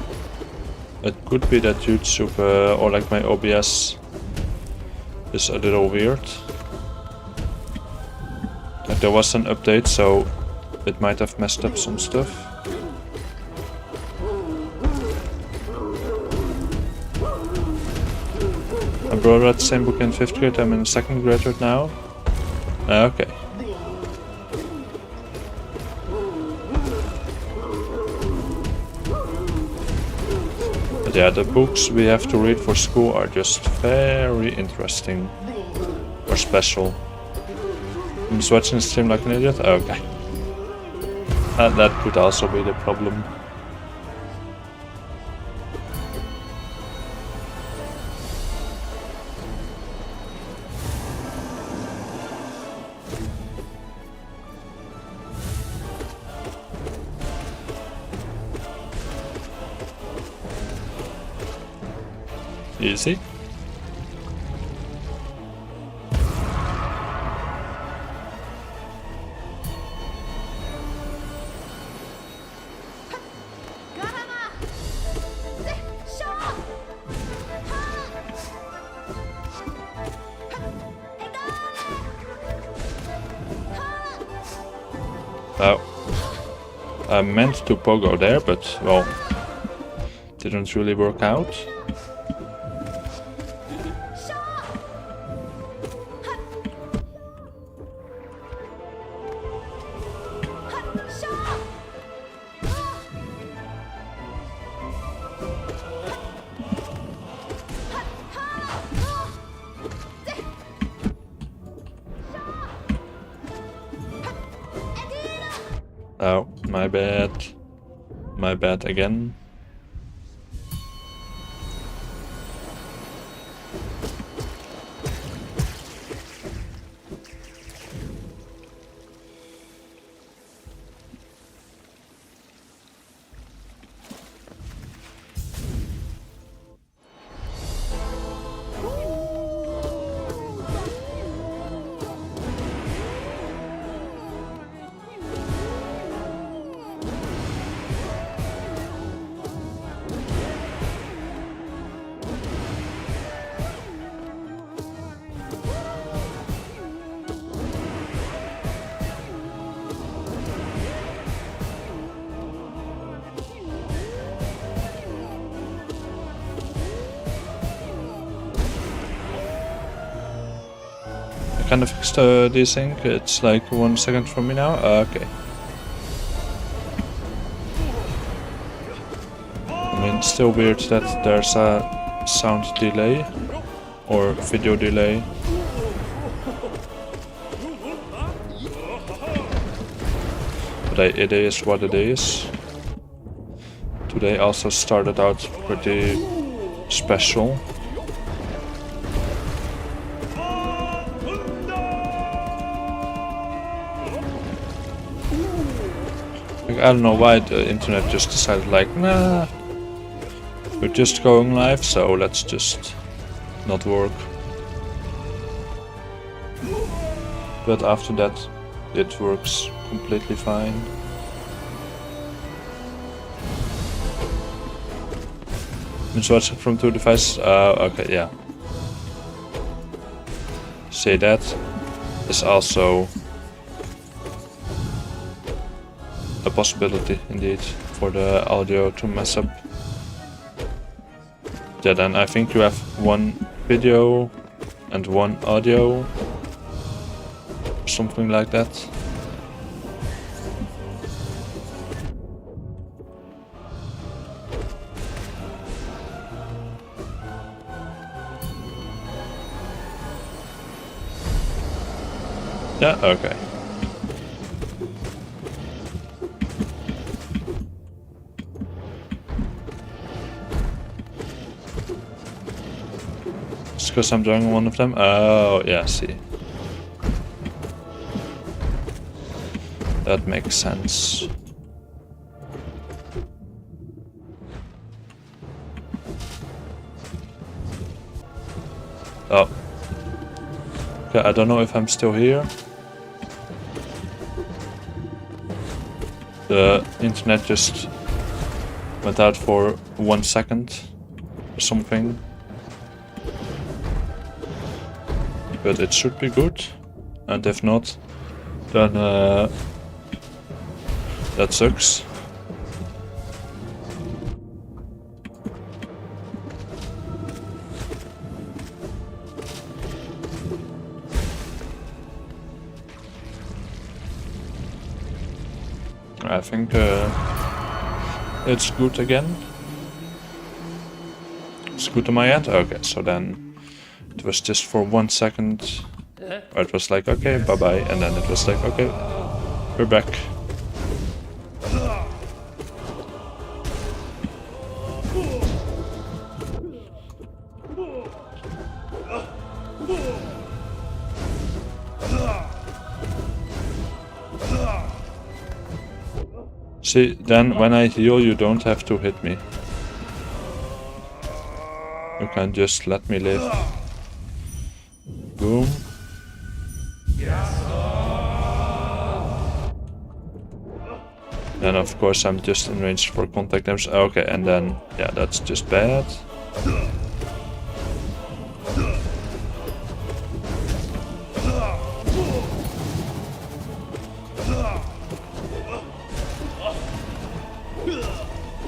it could be that YouTube or like my OBS is a little weird. Like there was an update, so it might have messed up some stuff. brother read the same book in 5th grade, I'm in 2nd grade right now. Okay. But yeah, the books we have to read for school are just very interesting. Or special. I'm just watching the stream like an idiot? Okay. That could also be the problem. Easy. Oh. I meant to pogo there, but well, didn't really work out. Oh, my bad. My bad again. I kind of fixed the desync. It's like 1 second from me now. Okay. I mean, it's still weird that there's a sound delay or video delay. But it is what it is. Today also started out pretty special. I don't know why the internet just decided like, nah, we're just going live, so let's just not work. But after that, it works completely fine. It's watching from 2 devices. Okay, yeah. Say that is also a possibility indeed for the audio to mess up. Yeah, then I think you have 1 video and 1 audio, something like that. Yeah, okay. Just because I'm doing one of them? Oh, yeah, see. That makes sense. Oh. Okay, I don't know if I'm still here. The internet just went out for 1 second or something. But it should be good, and if not, then that sucks. I think it's good again. It's good on my end? Okay, so then it was just for 1 second. Where it was like, okay, bye bye, and then it was like, okay, we're back. See, then when I heal, you don't have to hit me. You can just let me live. Boom. And of course I'm just in range for contact damage. Okay, and then, yeah, that's just bad.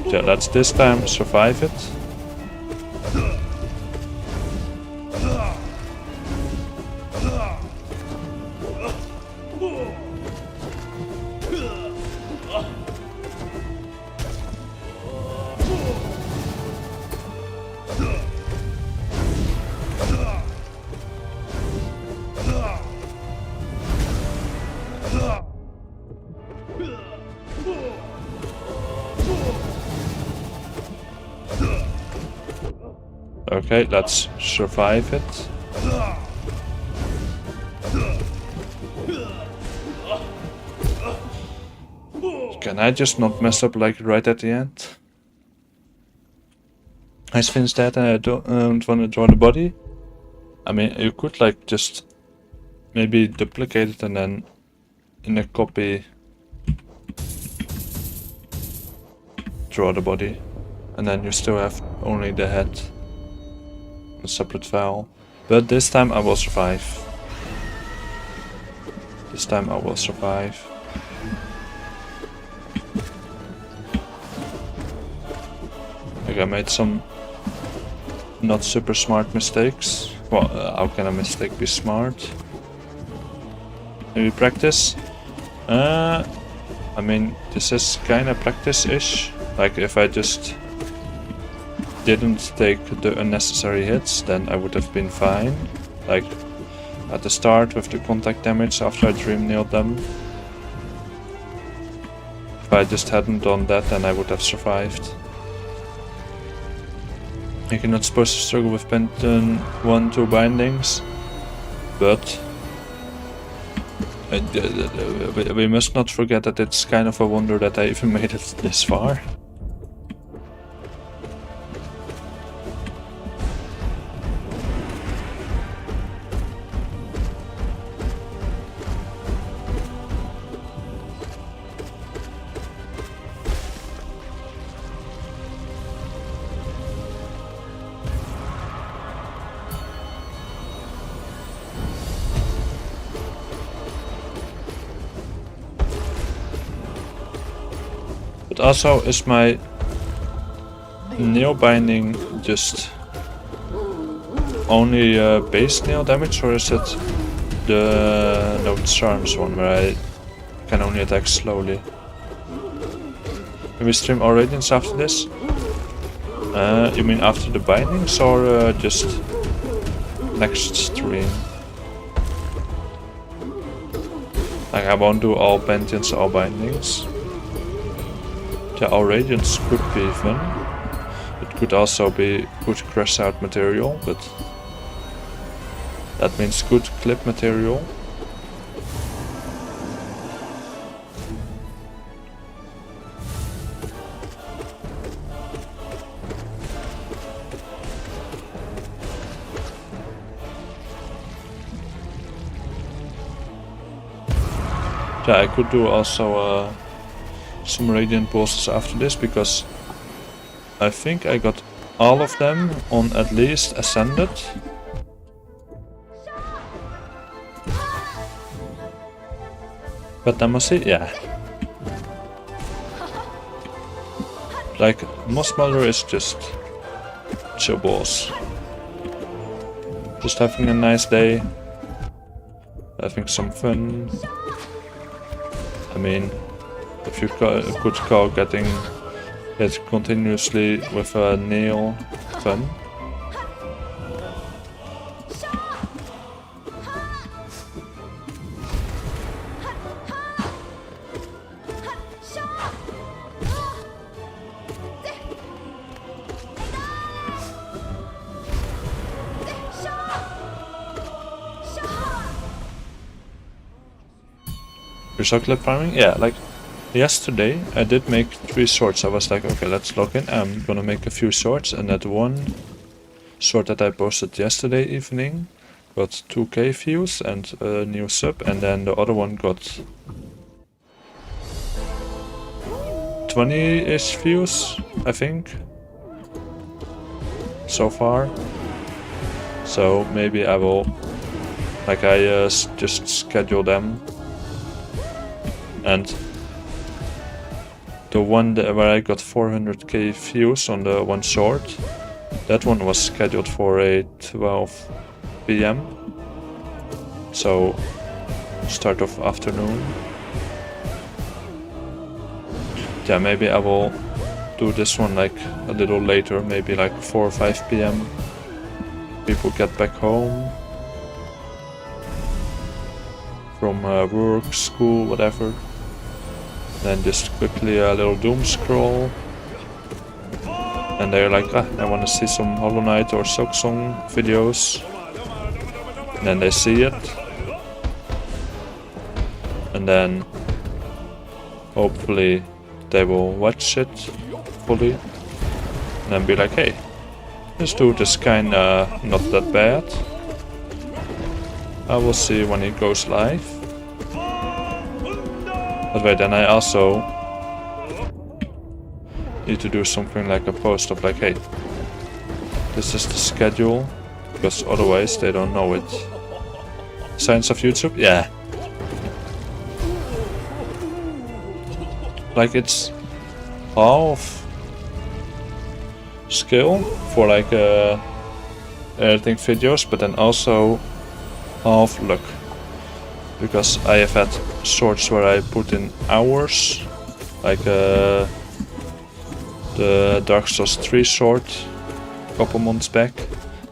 Yeah, let's this time survive it. Okay, let's survive it. Can I just not mess up like right at the end? I finished that and I don't want to draw the body. I mean, you could like just maybe duplicate it and then in a copy draw the body. And then you still have only the head. A separate file. But this time I will survive. This time I will survive. Like I made some not super smart mistakes. Well, how can a mistake be smart? Maybe practice? I mean, this is kinda practice-ish. Like if I just didn't take the unnecessary hits, then I would have been fine. Like at the start with the contact damage after I dream nailed them. If I just hadn't done that, then I would have survived. You're not supposed to struggle with Penton 1-2 bindings, but we must not forget that it's kind of a wonder that I even made it this far. But also, is my nail binding just only base nail damage, or is it the no charms one where I can only attack slowly? Can we stream all radiance after this? You mean after the bindings or just next stream? Like I won't do all pensions, all bindings. Yeah, all radiance could be fun. It could also be good crash out material, but that means good clip material. Yeah, I could do also some radiant bosses after this, because I think I got all of them on at least Ascended. But I must say, yeah. Like, Moss Mother is just chill boss. Just having a nice day. Having some fun. I mean, if you could call getting hit continuously with a nail fun. You saw clip farming? Yeah, like yesterday I did make 3 swords. I was like, okay, let's log in. I'm gonna make a few swords, and that one sword that I posted yesterday evening got 2k views and a new sub, and then the other one got 20-ish views, I think, so far. So maybe I will, like, I just schedule them. And the one where I got 400k views on the one sword, that one was scheduled for a 12 p.m. So start of afternoon. Yeah, maybe I will do this one like a little later, maybe like 4 or 5 p.m. People get back home from work, school, whatever. Then just quickly a little doom scroll, and they're like, ah, I want to see some Hollow Knight or silksong videos. And then they see it, and then hopefully they will watch it fully, and then be like, hey, this dude is kinda not that bad. I will see when he goes live. But wait, then I also need to do something like a post of like, hey, this is the schedule, because otherwise they don't know it. Science of YouTube? Yeah. Like, it's half skill for like editing videos, but then also half luck. Because I have had swords where I put in hours, like the Dark Souls 3 sword a couple months back.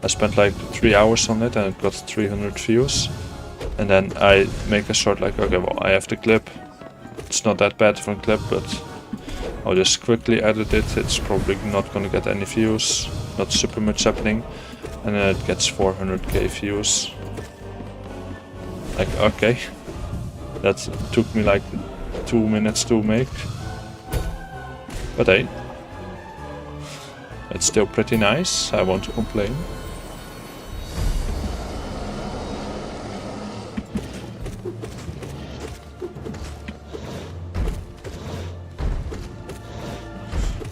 I spent like 3 hours on it and it got 300 views. And then I make a sword like, okay, well, I have the clip. It's not that bad of a clip, but I'll just quickly edit it. It's probably not gonna get any views, not super much happening. And then it gets 400k views. Like, okay, that took me like 2 minutes to make, but hey, it's still pretty nice, I won't complain.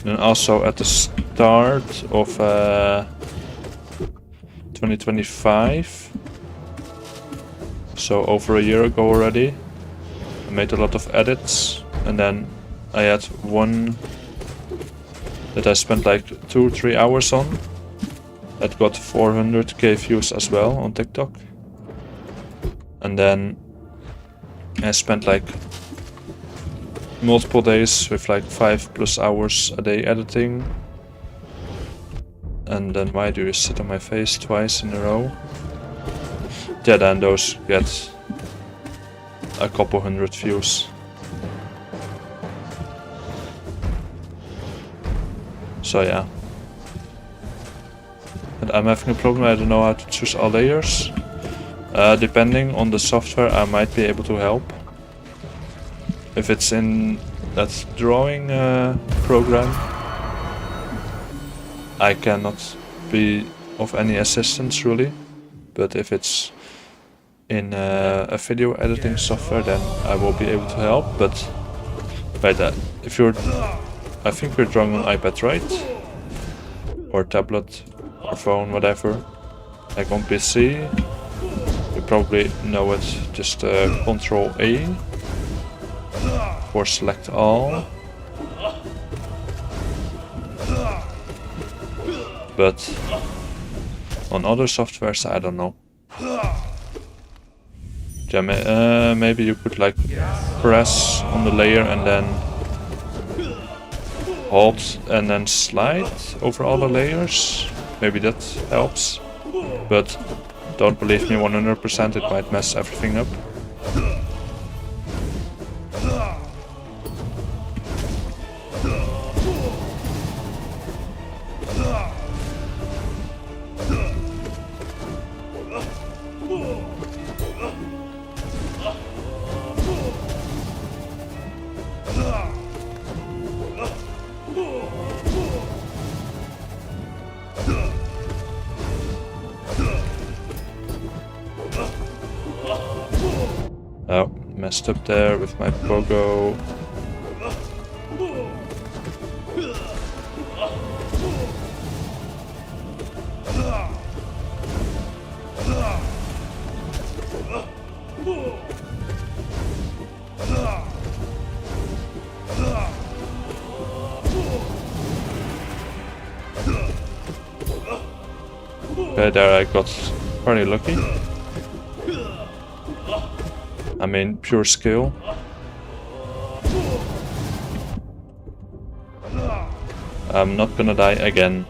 And also at the start of 2025, so over a year ago already, I made a lot of edits, and then I had one that I spent like 2 or 3 hours on that got 400k views as well on TikTok. And then I spent like multiple days with like 5+ hours a day editing. And then why do you sit on my face twice in a row? Yeah, then those get a couple hundred views. So yeah. And I'm having a problem, I don't know how to choose all layers. Depending on the software I might be able to help. If it's in that drawing program, I cannot be of any assistance really. But if it's in a video editing software, then I will be able to help. But by that, if you're, I think we're drawing on iPad, right? Or tablet, or phone, whatever. Like on PC, you probably know it. Just Control A for select all. But on other softwares, I don't know. Yeah, maybe you could like press on the layer and then hold and then slide over all the layers. Maybe that helps. But don't believe me 100%, it might mess everything up. Oh, messed up there with my pogo. Okay, there I got pretty lucky. I mean, pure skill. I'm not gonna die again.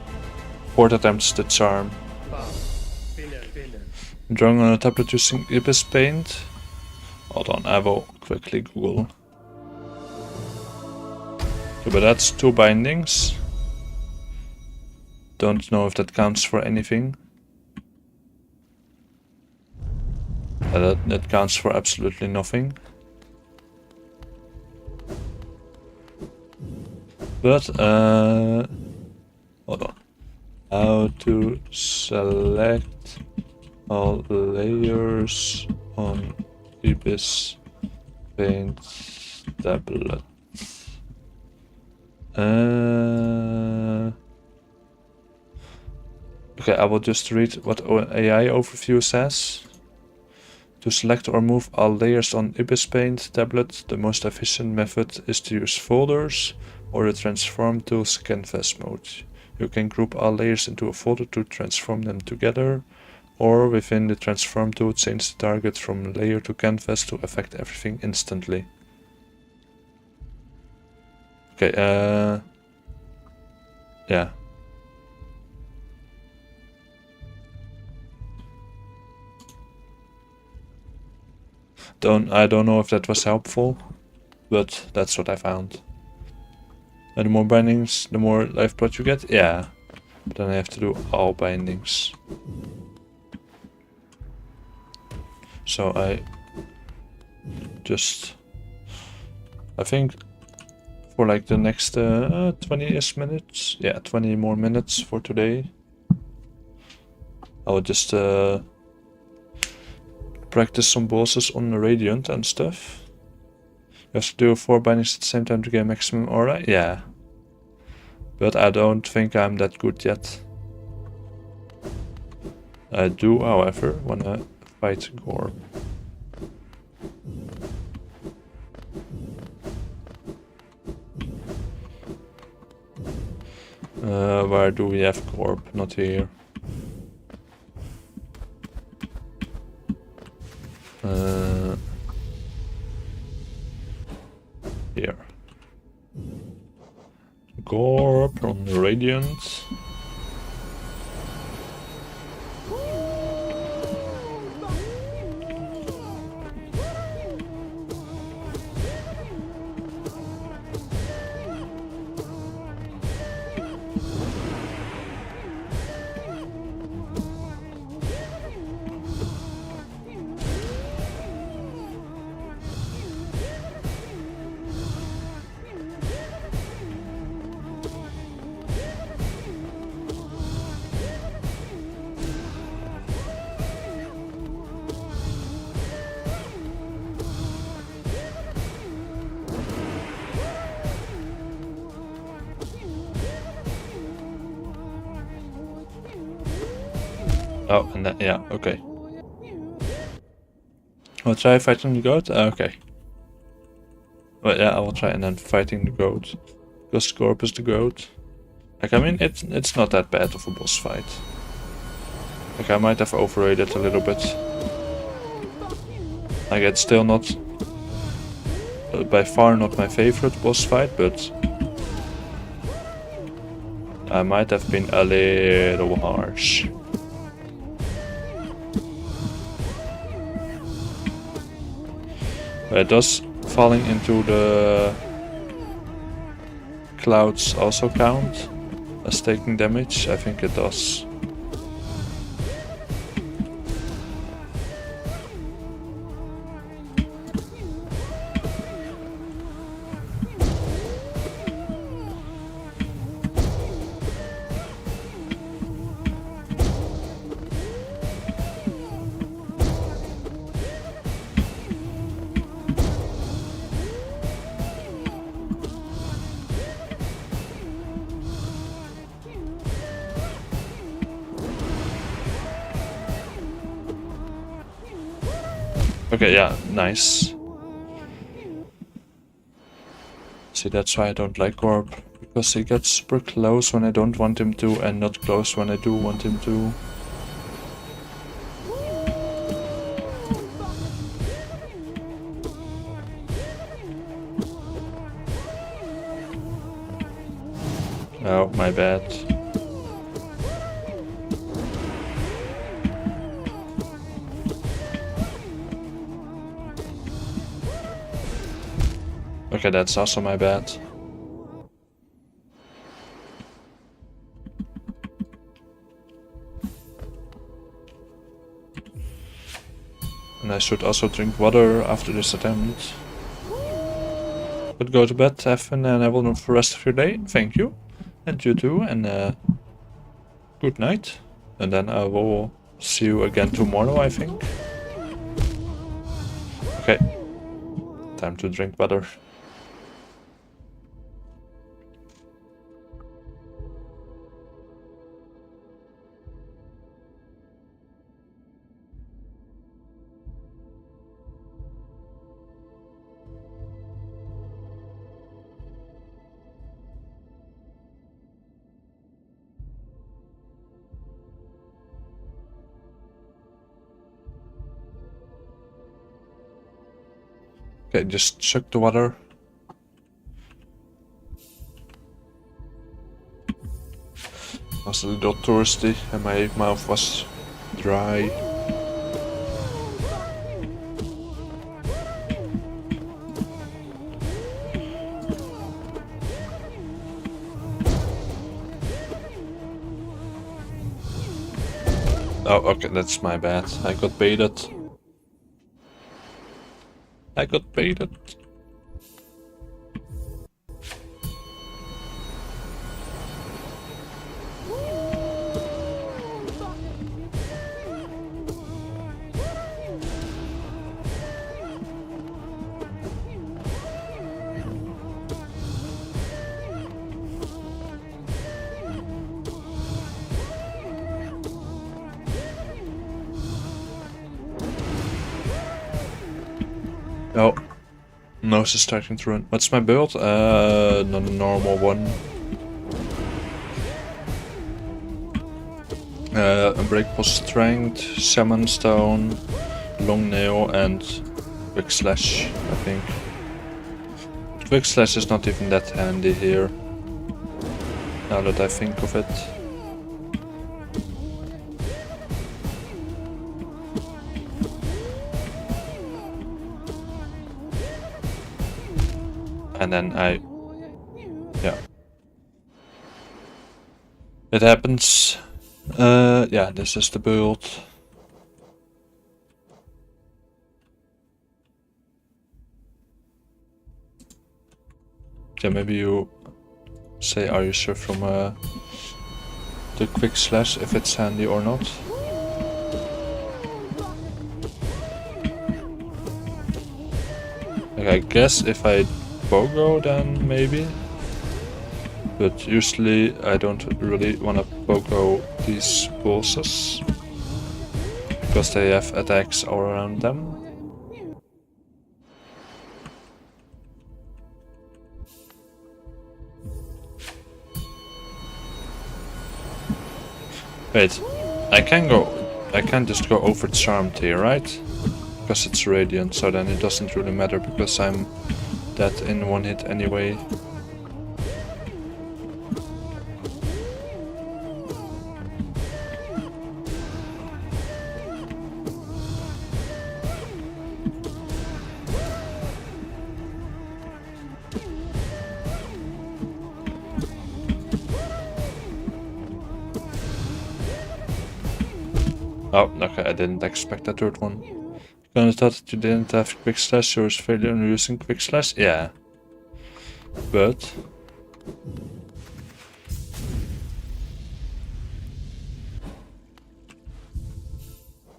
4th attempts the charm. I'm drawing on a tablet using Ibis Paint. Hold on, I will quickly Google. Okay, but that's 2 bindings. Don't know if that counts for anything. That counts for absolutely nothing. But, hold on. How to select all layers on Ibis Paint tablet. Okay, I will just read what AI overview says. To select or move all layers on Ibis Paint tablet, the most efficient method is to use folders or the transform tool's canvas mode. You can group all layers into a folder to transform them together, or within the transform tool change the target from layer to canvas to affect everything instantly. Okay, yeah. I don't know if that was helpful, but that's what I found. And the more bindings, the more life pot you get? Yeah. But then I have to do all bindings. So I think for like the next 20-ish minutes, yeah, 20 more minutes for today, I will just practice some bosses on the Radiant and stuff. You have to do 4 bindings at the same time to get maximum aura? Yeah. But I don't think I'm that good yet. I do, however, wanna fight Gorb. Where do we have Gorb? Not here. Here. Gorb on the Radiant. Oh, and then, yeah, okay. I'll try fighting the goat? Okay. Well, yeah, I will try and then fighting the goat. Because Gorb is the goat. Like, I mean, it's not that bad of a boss fight. Like, I might have overrated a little bit. Like, it's still not... by far not my favorite boss fight, but... I might have been a little harsh. But does falling into the clouds also count as taking damage? I think it does. Okay, yeah, nice. See, that's why I don't like Orb, because he gets super close when I don't want him to, and not close when I do want him to. Oh, my bad. Okay, that's also my bad. And I should also drink water after this attempt. But go to bed, have fun, and have a for the rest of your day. Thank you. And you too, and good night. And then I will see you again tomorrow, I think. Okay. Time to drink water. Okay, just chug the water. I was a little thirsty and my mouth was dry. Oh, okay, that's my bad. I got baited. I got baited. Oh, nose is starting to run. What's my build? Not a normal one. Unbreakable Strength, Shaman Stone, Long Nail, and Quick Slash, I think. Quick Slash is not even that handy here, now that I think of it. And then yeah. It happens. Yeah, this is the build. Yeah, maybe you say, are you sure from the Quick Slash if it's handy or not? Like, I guess if I Pogo then maybe, but usually I don't really want to Pogo these bosses because they have attacks all around them. Wait, I can't just go over Charmed here, right? Because it's Radiant, so then it doesn't really matter because I'm dead in one hit anyway. Oh, okay, I didn't expect that third one. Kinda thought that you didn't have quick slash, so it's failure in using quick slash? Yeah. But...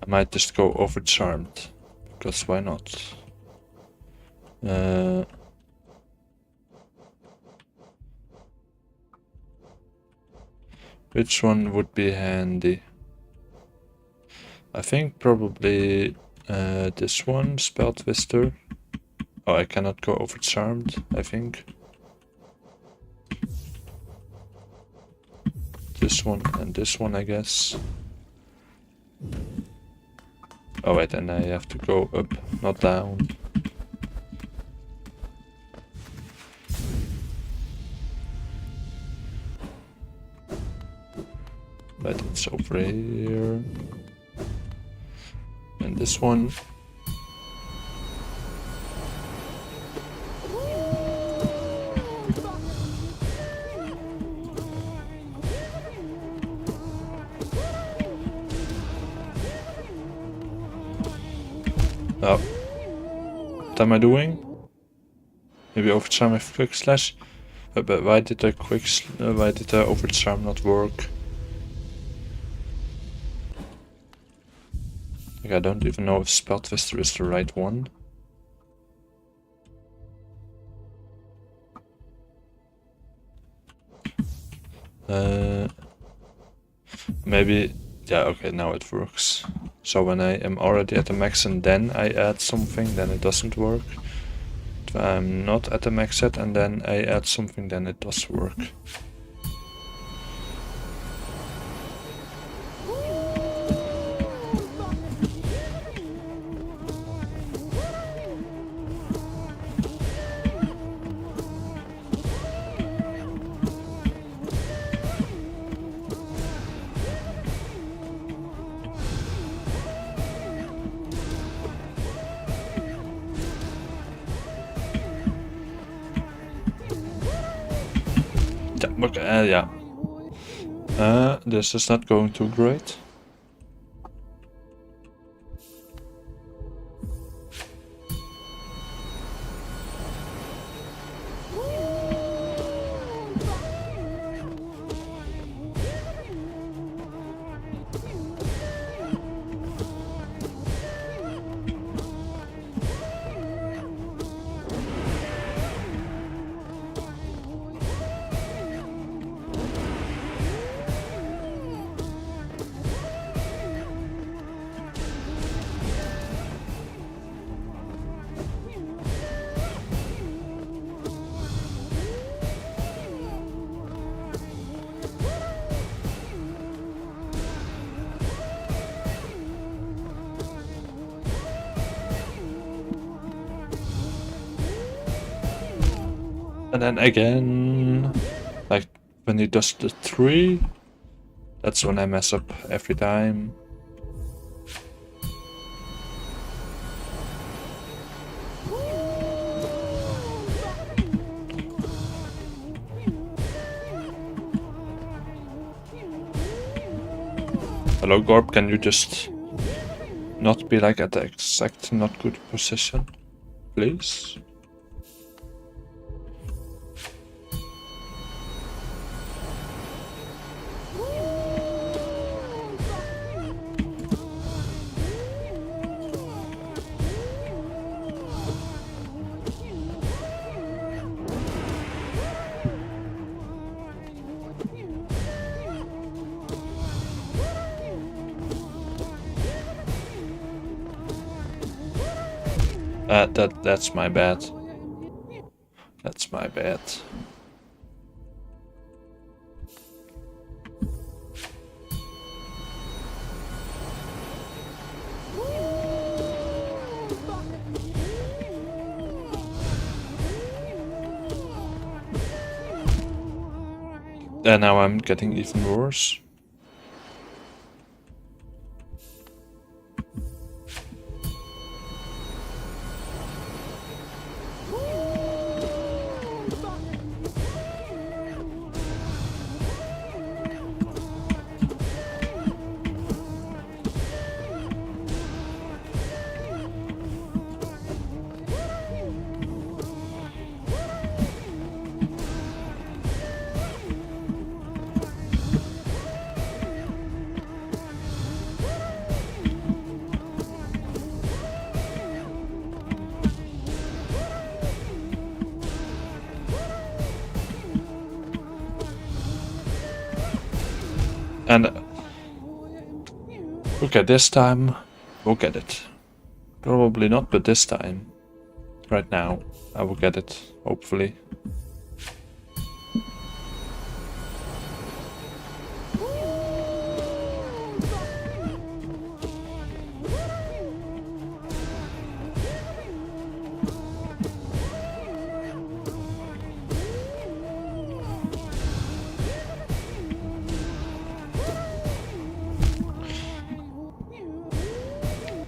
I might just go overcharmed. Because why not? Which one would be handy? I think probably this one, Spell Twister. Oh, I cannot go over Charmed, I think. This one and this one, I guess. Oh wait, and I have to go up, not down. But it's over here. And this one. Oh. What am I doing? Maybe overcharm with quick slash? But why did the why did the overcharm not work? Like, I don't even know if Spell Twister is the right one. Maybe, yeah, okay, now it works. So when I am already at the max and then I add something, then it doesn't work. If I'm not at the max set and then I add something, then it does work. Okay, yeah. This is not going too great. And then again, like when he does the 3, that's when I mess up every time. Hello Gorb, can you just not be like at the exact not good position, please? That's my bad. That's my bad. And now I'm getting even worse. And okay, this time we'll get it. Probably not, but this time, right now, I will get it, hopefully.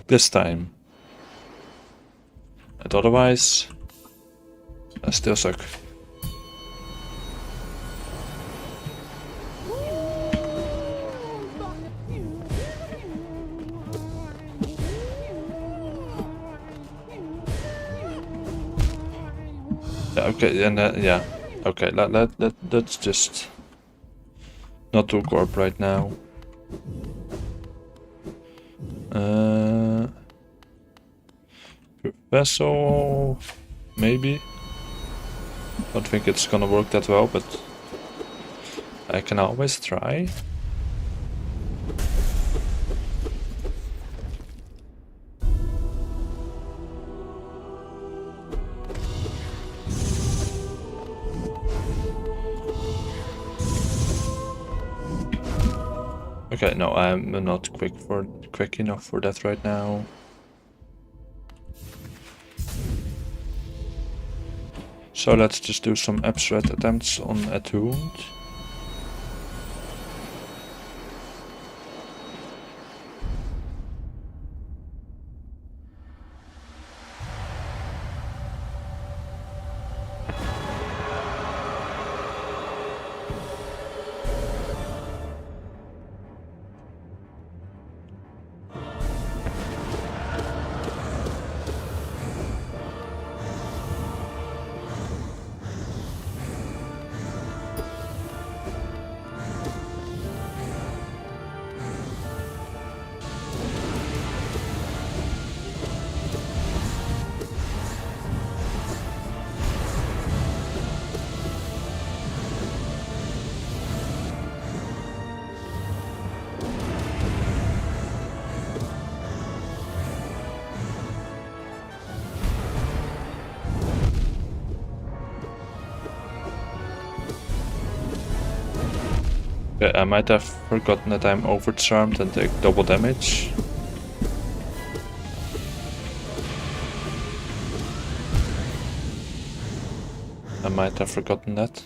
This time. And otherwise, I still suck. Yeah, okay, and yeah, okay. Let's just not do corp right now. Vessel, maybe. Don't think it's gonna work that well, but I can always try. Okay, no, I'm not quick enough for that right now. So let's just do some abstract attempts on attuned. Okay, I might have forgotten that I'm overcharmed and take double damage. I might have forgotten that.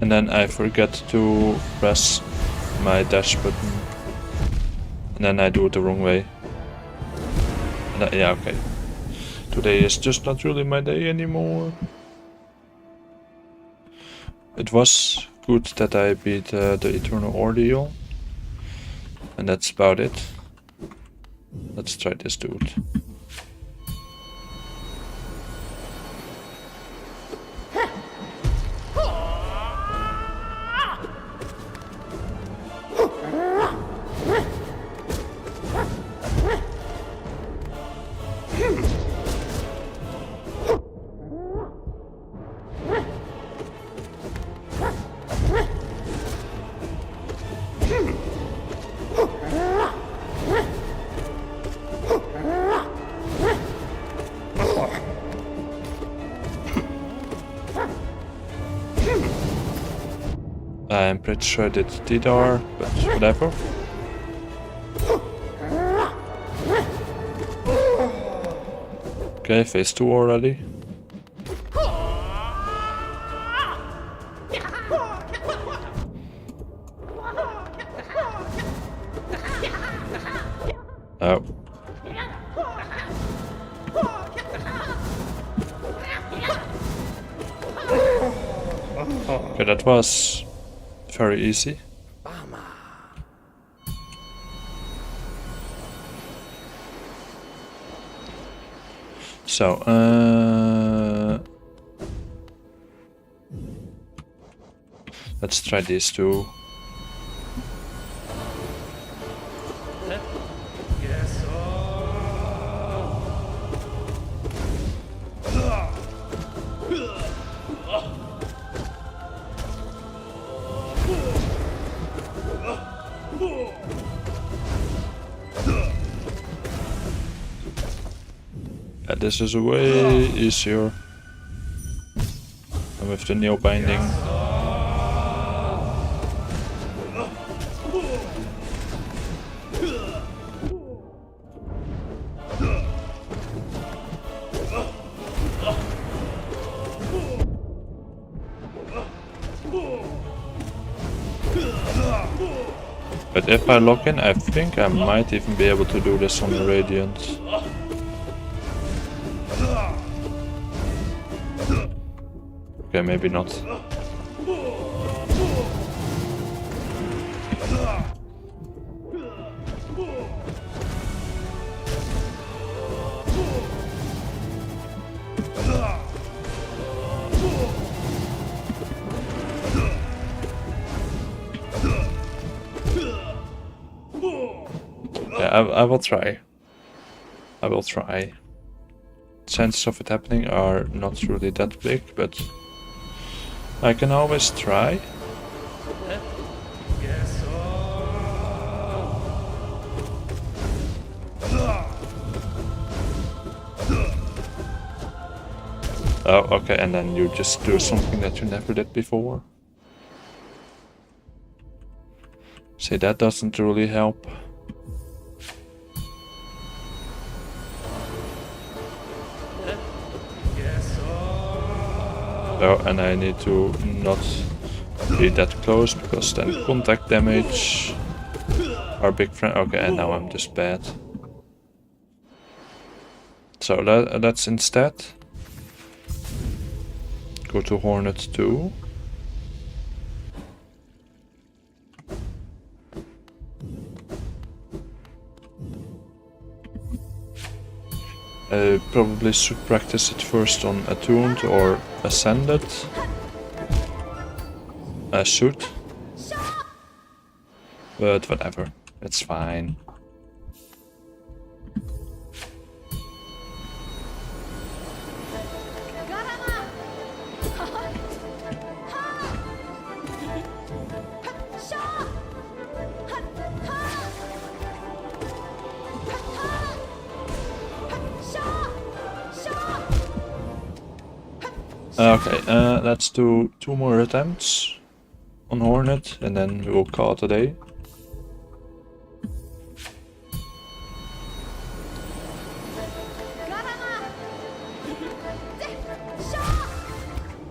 And then I forget to press my dash button. And then I do it the wrong way. And yeah, okay. Today is just not really my day anymore. It was good that I beat the Eternal Ordeal. And that's about it. Let's try this dude. I'm pretty sure I did Tidar, but whatever. Okay, phase 2 already. Oh. Okay, that was very easy. So, let's try these two. Yes, Yeah, this is way easier. And with the nail binding. But if I lock in, I think I might even be able to do this on the Radiant. Okay, maybe not. Yeah, I will try. I will try. Chances of it happening are not really that big, but I can always try. yes, Oh, okay, and then you just do something that you never did before. See, that doesn't really help. yes, Oh, and I need to not be that close, because then contact damage. Our big friend. Okay, and now I'm just bad. So let's instead go to Hornet 2. Probably should practice it first on Attuned or Ascended. I should. But whatever, it's fine. Okay, let's do 2 more attempts on Hornet and then we will call it a day.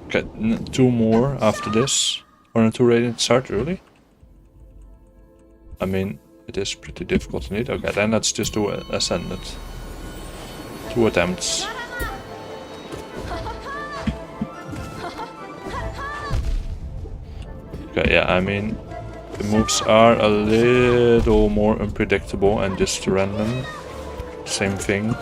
Okay, 2 more after this. Hornet 2 Radiant start early. I mean, it is pretty difficult indeed. Okay, then let's just do Ascended. 2 attempts. Okay, yeah, I mean, the moves are a little more unpredictable and just random. Same thing.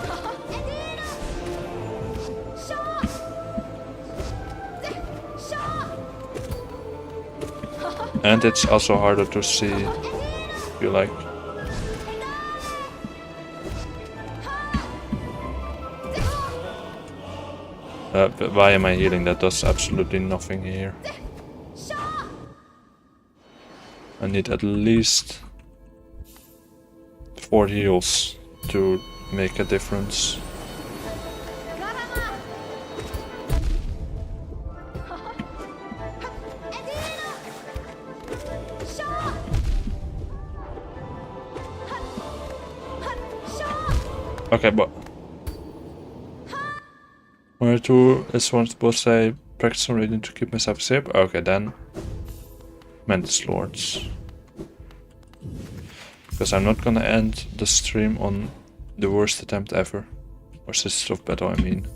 And it's also harder to see, if you like. But why am I healing? That does absolutely nothing here. I need at least 4 heals to make a difference. Okay, but Where to is one will say practice on reading to keep myself safe. Okay, then Mantis Lords. Because I'm not gonna end the stream on the worst attempt ever. Or Sisters of Battle, I mean.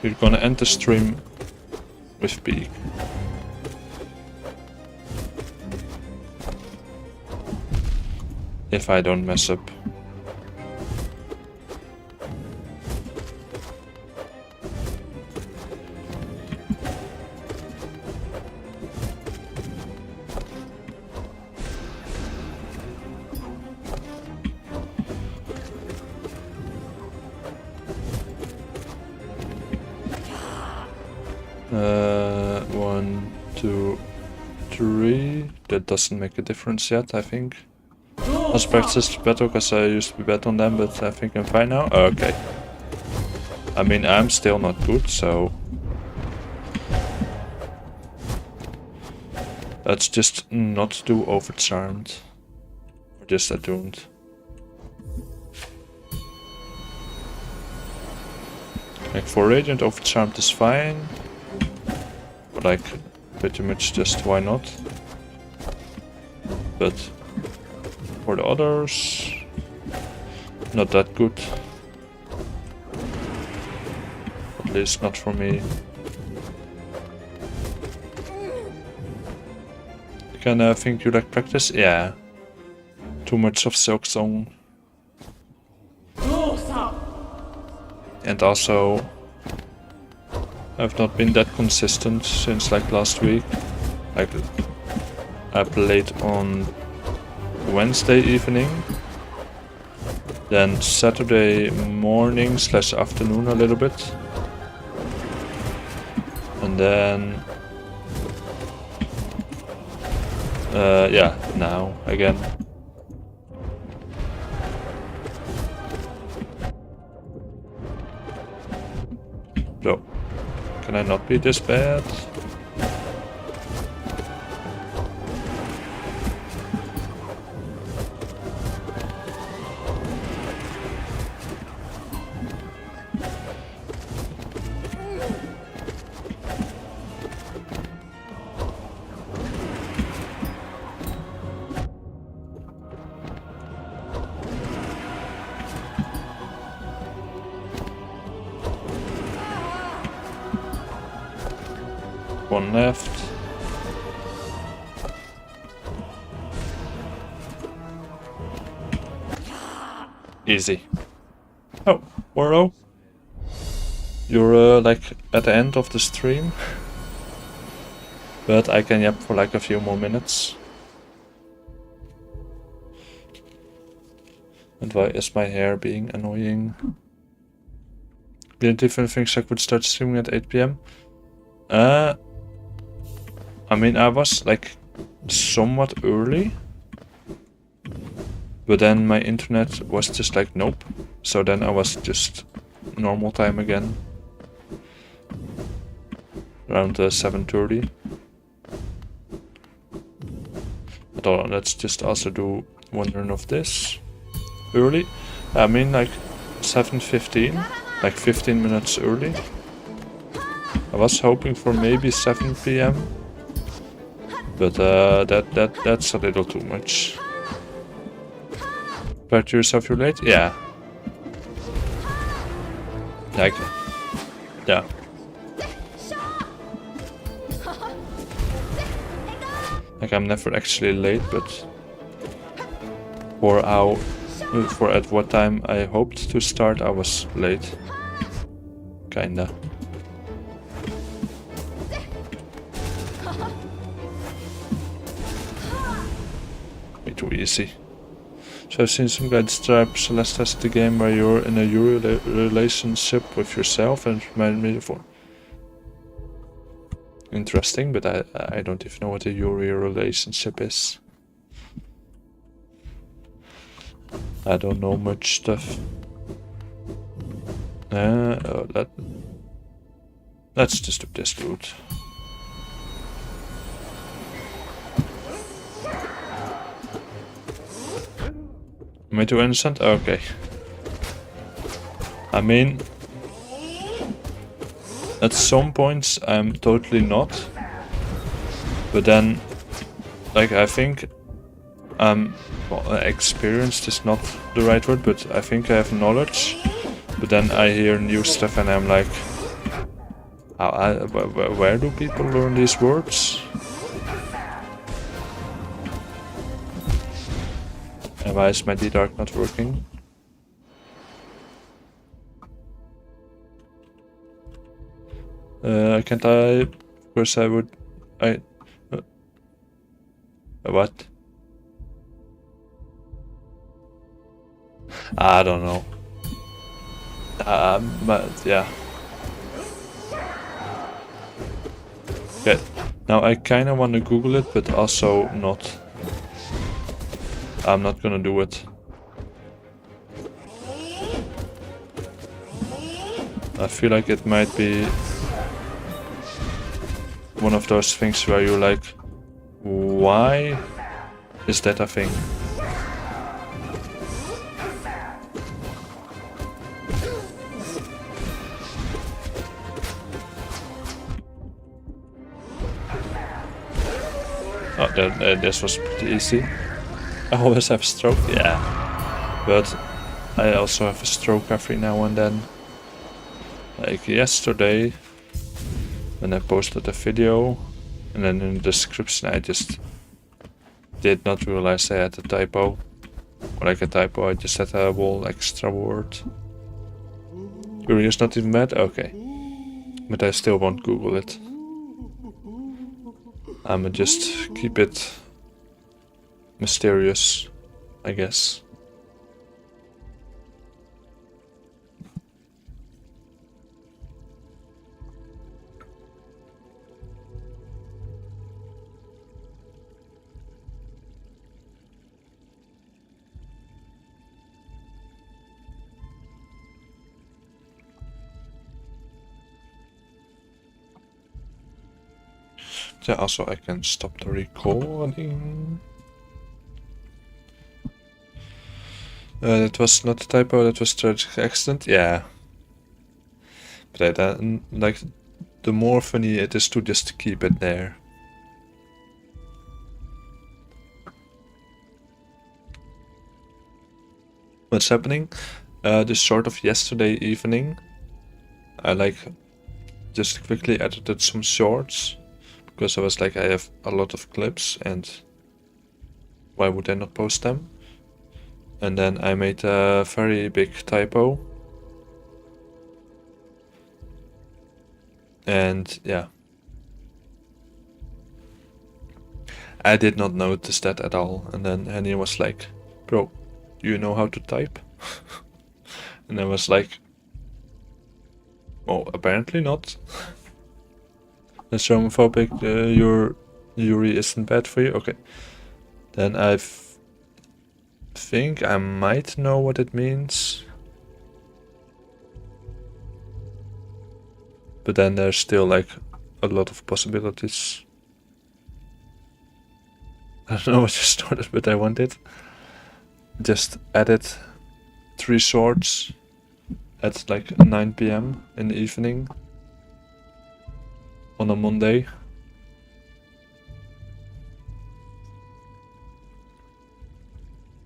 We're gonna end the stream with Peak. If I don't mess up. One, two, three. That doesn't make a difference yet, I think. I was practiced better because I used to be bad on them, but I think I'm fine now. Okay. I mean, I'm still not good, so... Let's just not do Overcharmed. Or just Attuned. Like, for Radiant, Overcharmed is fine. But like, pretty much just why not? But for the others, not that good. At least not for me. Can I think you like practice? Yeah. Too much of silksong. And also, I've not been that consistent since like last week. Like, I played on Wednesday evening, then Saturday morning / afternoon a little bit, and then yeah, now again. So, can I not be this bad? One left. Easy. Oh, Waro. You're like at the end of the stream. But I can yap for like a few more minutes. And why is my hair being annoying? Didn't even think I could start streaming at 8 PM. I mean, I was like somewhat early, but then my internet was just like nope, so then I was just normal time again, around 7:30. But let's just also do one run of this early. I mean, like 7:15, like 15 minutes early. I was hoping for maybe 7 PM. But that's a little too much. Prepare yourself, you're late? Yeah. Like, yeah. Like, I'm never actually late, but for at what time I hoped to start, I was late. Kinda. Too easy. So I've seen some guy describe Celeste as the game where you're in a relationship with yourself, and it reminded me of one. Interesting, but I don't even know what a Yuri relationship is. I don't know much stuff. Let's just do this route. Am I too innocent? Okay. I mean, at some points I'm totally not. But then, like, I think well, experienced is not the right word, but I think I have knowledge. But then I hear new stuff and I'm like, where do people learn these words? And why is my D-Dark not working? Can't I? Of course I would. What? I don't know. But yeah. Okay. Now I kind of want to Google it, but also not. I'm not gonna do it. I feel like it might be one of those things where you're like, why is that a thing? Oh, this was pretty easy. I always have a stroke, yeah. But I also have a stroke every now and then. Like yesterday, when I posted a video, and then in the description I just did not realize I had a typo. Or like a typo, I just had a whole extra word. Curious, not even bad? Okay. But I still won't Google it. I'ma just keep it mysterious, I guess. Yeah, also I can stop the recording. That was not a typo, that was tragic accident, yeah. But like, the more funny it is to just keep it there. What's happening? Just sort of yesterday evening, I like just quickly edited some shorts. Because I was like, I have a lot of clips and why would I not post them? And then I made a very big typo. And yeah. I did not notice that at all. And then Henny was like, bro, do you know how to type? And I was like, well, apparently not. That's homophobic, your Yuri isn't bad for you? Okay. Then I think I might know what it means. But then there's still like a lot of possibilities. I don't know what you started, but I wanted. Just added 3 shorts at like 9 PM in the evening on a Monday.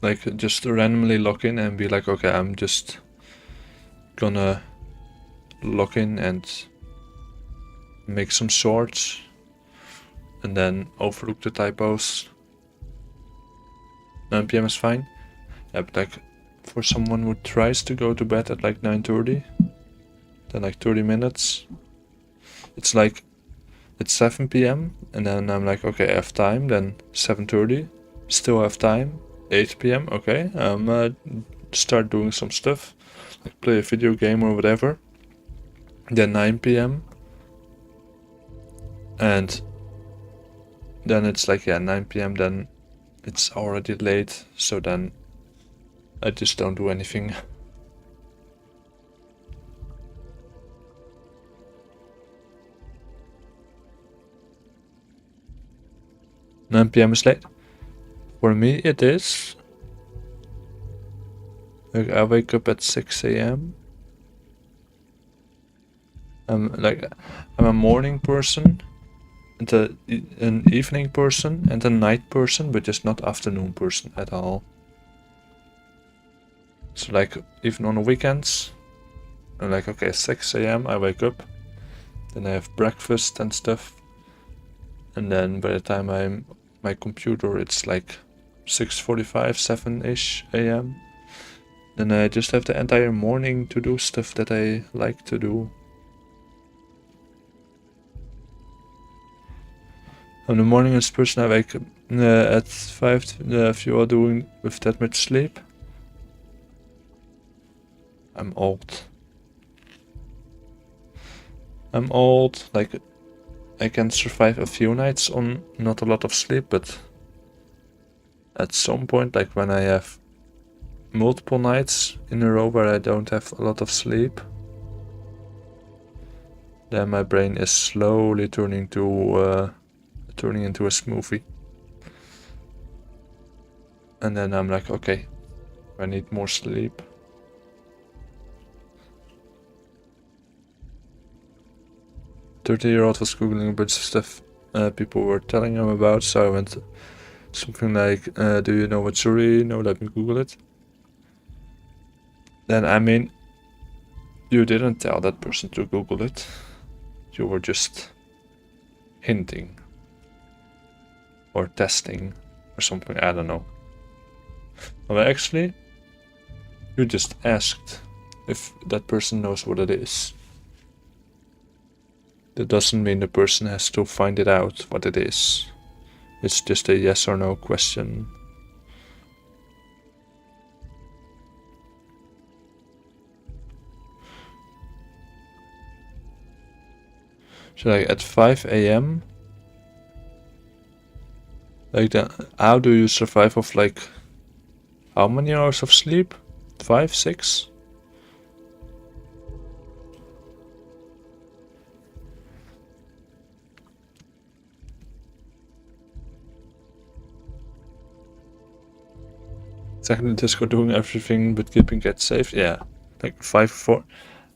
Like just randomly log in and be like, okay, I'm just gonna log in and make some shorts and then overlook the typos. 9 PM is fine. Yeah, but like for someone who tries to go to bed at like 9:30, then like 30 minutes, it's like it's 7 PM and then I'm like, okay, I have time. Then 7:30, still have time. 8 PM, okay, start doing some stuff, like play a video game or whatever. Then 9 PM, and then it's like, yeah, 9 PM, then it's already late, so then I just don't do anything. "9 PM is late? For me it is. Like I wake up at 6 a.m. I'm a morning person, and an evening person, and a night person, but just not afternoon person at all. So like even on the weekends, I'm like okay, 6 a.m. I wake up, then I have breakfast and stuff, and then by the time I'm my computer, it's like 6:45, 7-ish a.m. Then I just have the entire morning to do stuff that I like to do. I'm the morningest person. I wake up at 5. If you are doing with that much sleep, I'm old. I'm old. Like I can survive a few nights on not a lot of sleep, but at some point, like when I have multiple nights in a row where I don't have a lot of sleep, then my brain is slowly turning into a smoothie. And then I'm like, okay, I need more sleep. A 30-year-old was googling a bunch of stuff people were telling him about, so I went something like, do you know what jury? No, let me Google it. Then I mean, you didn't tell that person to Google it. You were just hinting. Or testing. Or something, I don't know. Well, actually, you just asked if that person knows what it is. That doesn't mean the person has to find it out what it is. It's just a yes or no question. So like at 5 a.m. like then how do you survive off like how many hours of sleep? 5, 6? Exactly, Discord doing everything but keeping cats safe. Yeah, like 5, 4.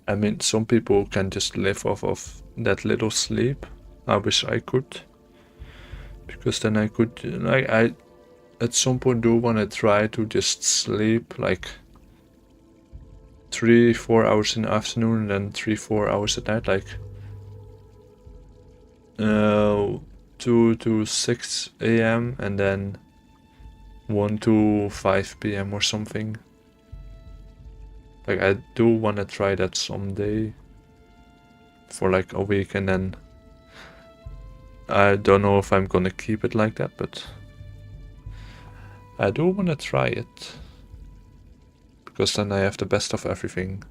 I mean, some people can just live off of that little sleep. I wish I could, because then I could, like, I at some point do want to try to just sleep like 3, 4 hours in the afternoon and then 3, 4 hours at night, like 2 to 6 a.m. and then 1 to 5 p.m. or something. Like I do want to try that someday for like a week, and then I don't know if I'm gonna keep it like that, but I do want to try it, because then I have the best of everything.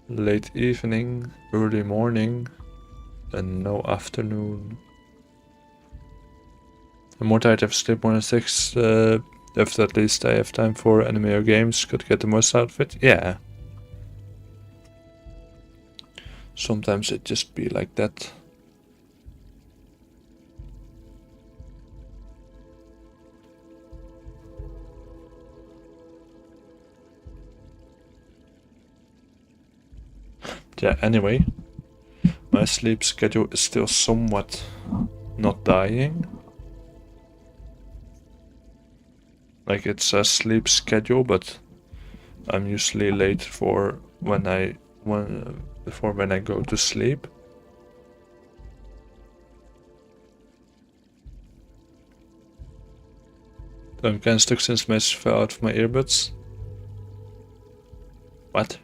Late evening, early morning, and no afternoon. The more tired I have sleep more than 6, if at least I have time for anime or games, could get the most out of it. Yeah. Sometimes it just be like that. Yeah, anyway, my sleep schedule is still somewhat not dying. Like it's a sleep schedule, but I'm usually late for when I go to sleep. I'm kinda stuck since my fell out of my earbuds. What?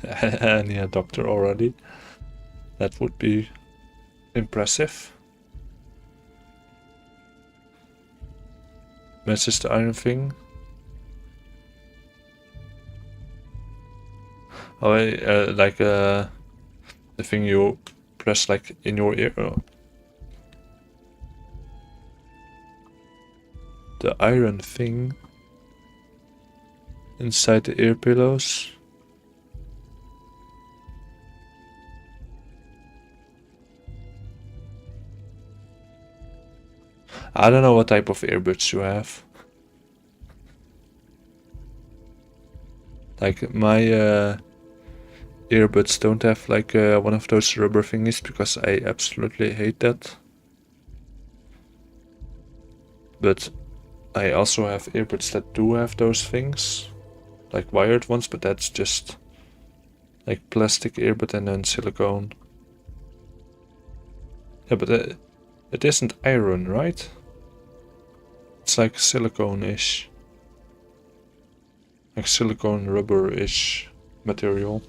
I need a doctor already. That would be impressive. Message the iron thing. Oh, like the thing you press like in your ear. Oh. The iron thing inside the ear pillows. I don't know what type of earbuds you have. Like my earbuds don't have like one of those rubber thingies because I absolutely hate that. But I also have earbuds that do have those things, like wired ones, but that's just like plastic earbud and then silicone. Yeah, but it isn't iron, right? It's like silicone-ish. Like silicone rubber-ish material.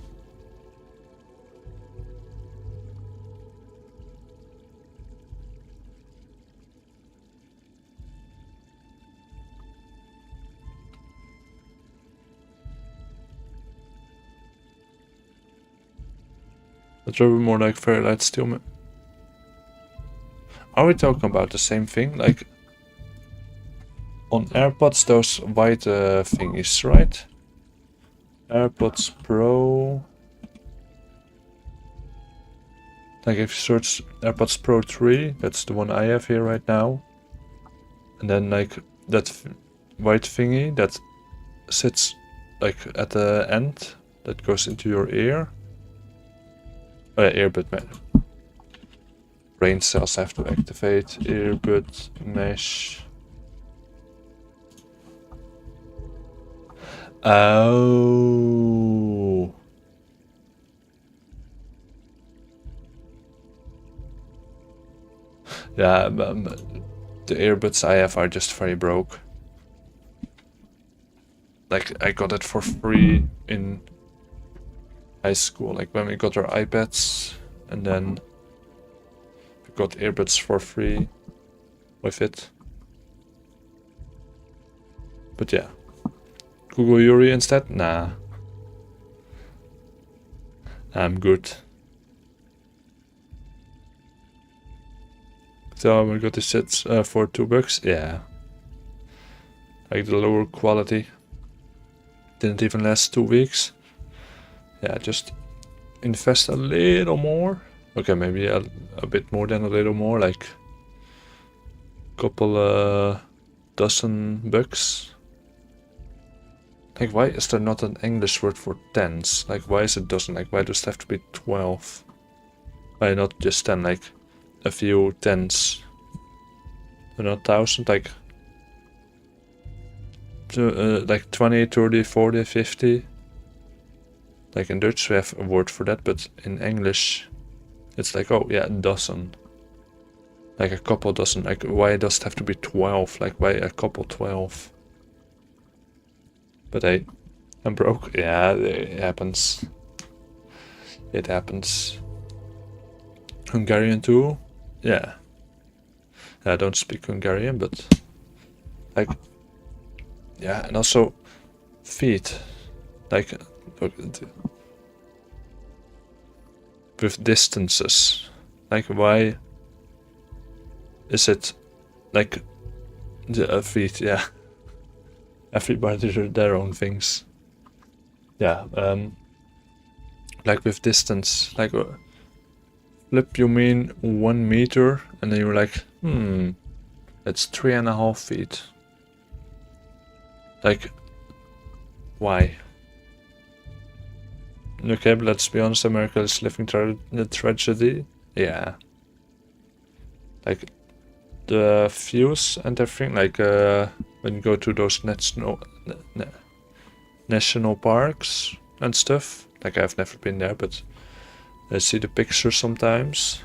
But rubber more like very light steel. Are we talking about the same thing? Like on AirPods, those white thingies, right? AirPods Pro. Like if you search AirPods Pro 3, that's the one I have here right now. And then like that white thingy that sits like at the end, that goes into your ear. Oh yeah, earbud man. Brain cells have to activate. Earbud mesh. Oh. Yeah, the earbuds I have are just very broke. Like I got it for free in high school, like when we got our iPads, and then we got earbuds for free with it. But yeah. Google Yuri instead? Nah. I'm good. So we got the sets for $2. Yeah. Like the lower quality. Didn't even last 2 weeks. Yeah, just invest a little more. Okay, maybe a bit more than a little more, like couple dozen bucks. Like, why is there not an English word for tens? Like, why is it dozen? Like, why does it have to be 12? Why not just 10? Like, a few tens. Not 1,000, like 20, 30, 40, 50. Like in Dutch we have a word for that, but in English it's like, oh yeah, a dozen. Like a couple dozen. Like, why does it have to be 12? Like, why a couple 12? But hey, I'm broke. Yeah, it happens. It happens. Hungarian too? Yeah. I don't speak Hungarian, but like, yeah, and also feet. Like, with distances. Like, why is it like the feet? Yeah. Everybody do their own things. Yeah, like with distance, like flip you mean 1 meter, and then you're like, that's 3.5 feet. Like, why? Okay, but let's be honest, America is living the tragedy. Yeah. Like, the views and everything, like when you go to those national parks and stuff. Like, I've never been there, but I see the pictures sometimes.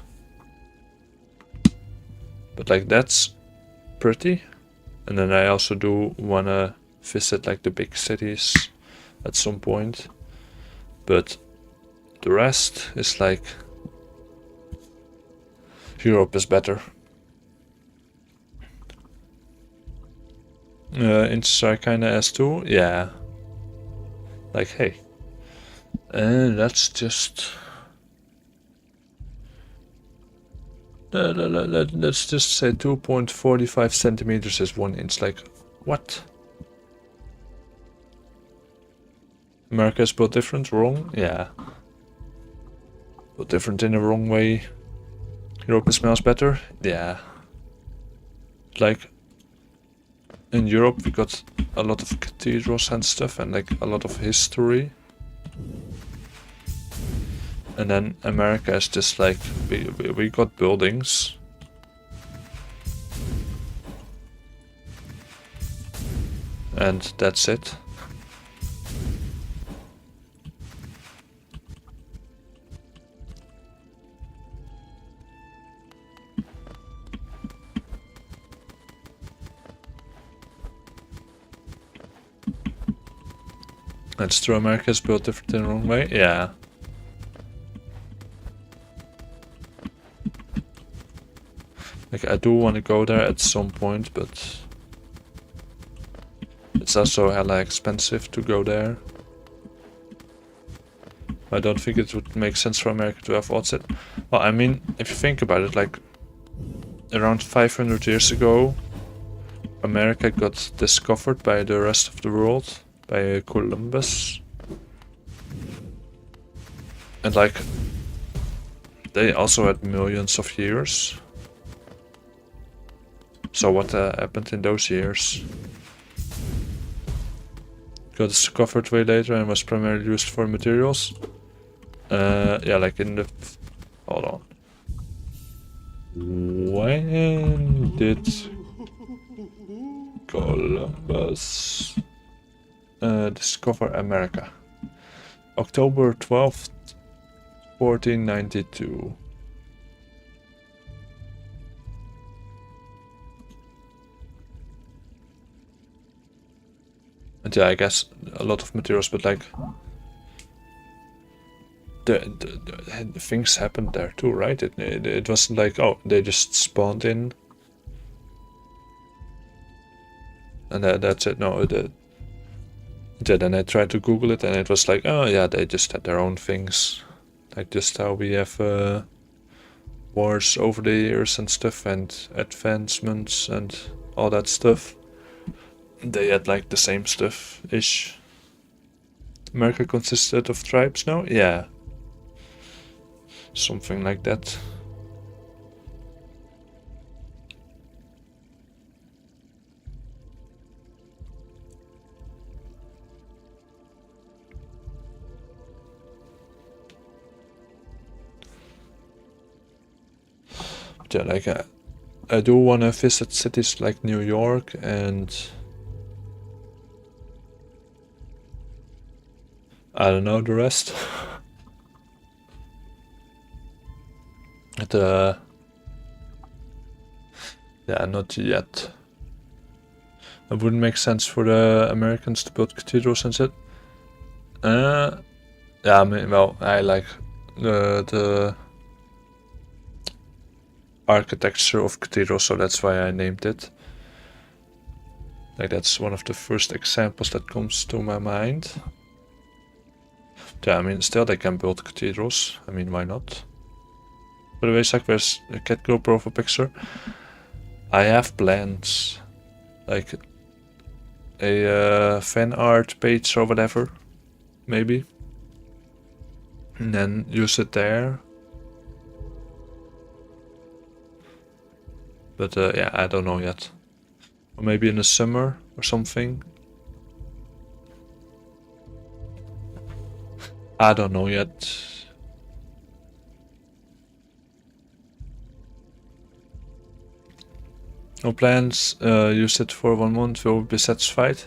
But like, that's pretty. And then I also do wanna visit like the big cities at some point. But the rest is like, Europe is better. Inches kinda S2, yeah. Like, hey, let's just let's just say 2.45 centimeters is 1 inch. Like, what? America is both different, wrong? Yeah. But different in the wrong way. Europe smells better? Yeah. like in Europe we got a lot of cathedrals and stuff and like a lot of history. And then America is just like, we got buildings. And that's it. That's true, America is built different in the wrong way, yeah. Like, I do want to go there at some point, but it's also hella expensive to go there. I don't think it would make sense for America to have odds it. Well, I mean, if you think about it, like, around 500 years ago, America got discovered by the rest of the world, by Columbus. And like, they also had millions of years. So what happened in those years? Got discovered way later and was primarily used for materials. Yeah, like in the... Hold on. When did Columbus discover America? October 12th, 1492. And yeah, I guess a lot of materials, but like the things happened there too, right? It wasn't like, oh, they just spawned in and that's it. No, then I tried to Google it and it was like, oh yeah, they just had their own things, like just how we have wars over the years and stuff and advancements and all that stuff. They had like the same stuff-ish. America consisted of tribes now? Yeah. Something like that. But yeah, like I do want to visit cities like New York and I don't know the rest. But yeah, not yet. It wouldn't make sense for the Americans to build cathedrals and shit. Yeah, I mean, well, I like the architecture of cathedrals, so that's why I named it. Like, that's one of the first examples that comes to my mind. Yeah, I mean, still they can build cathedrals. I mean, why not? By the way, Zach, where's a cat girl profile picture? I have plans. Like a fan art page or whatever. Maybe. And then use it there. But yeah, I don't know yet. Or maybe in the summer or something. I don't know yet. No plans, use it for 1 month, will be satisfied.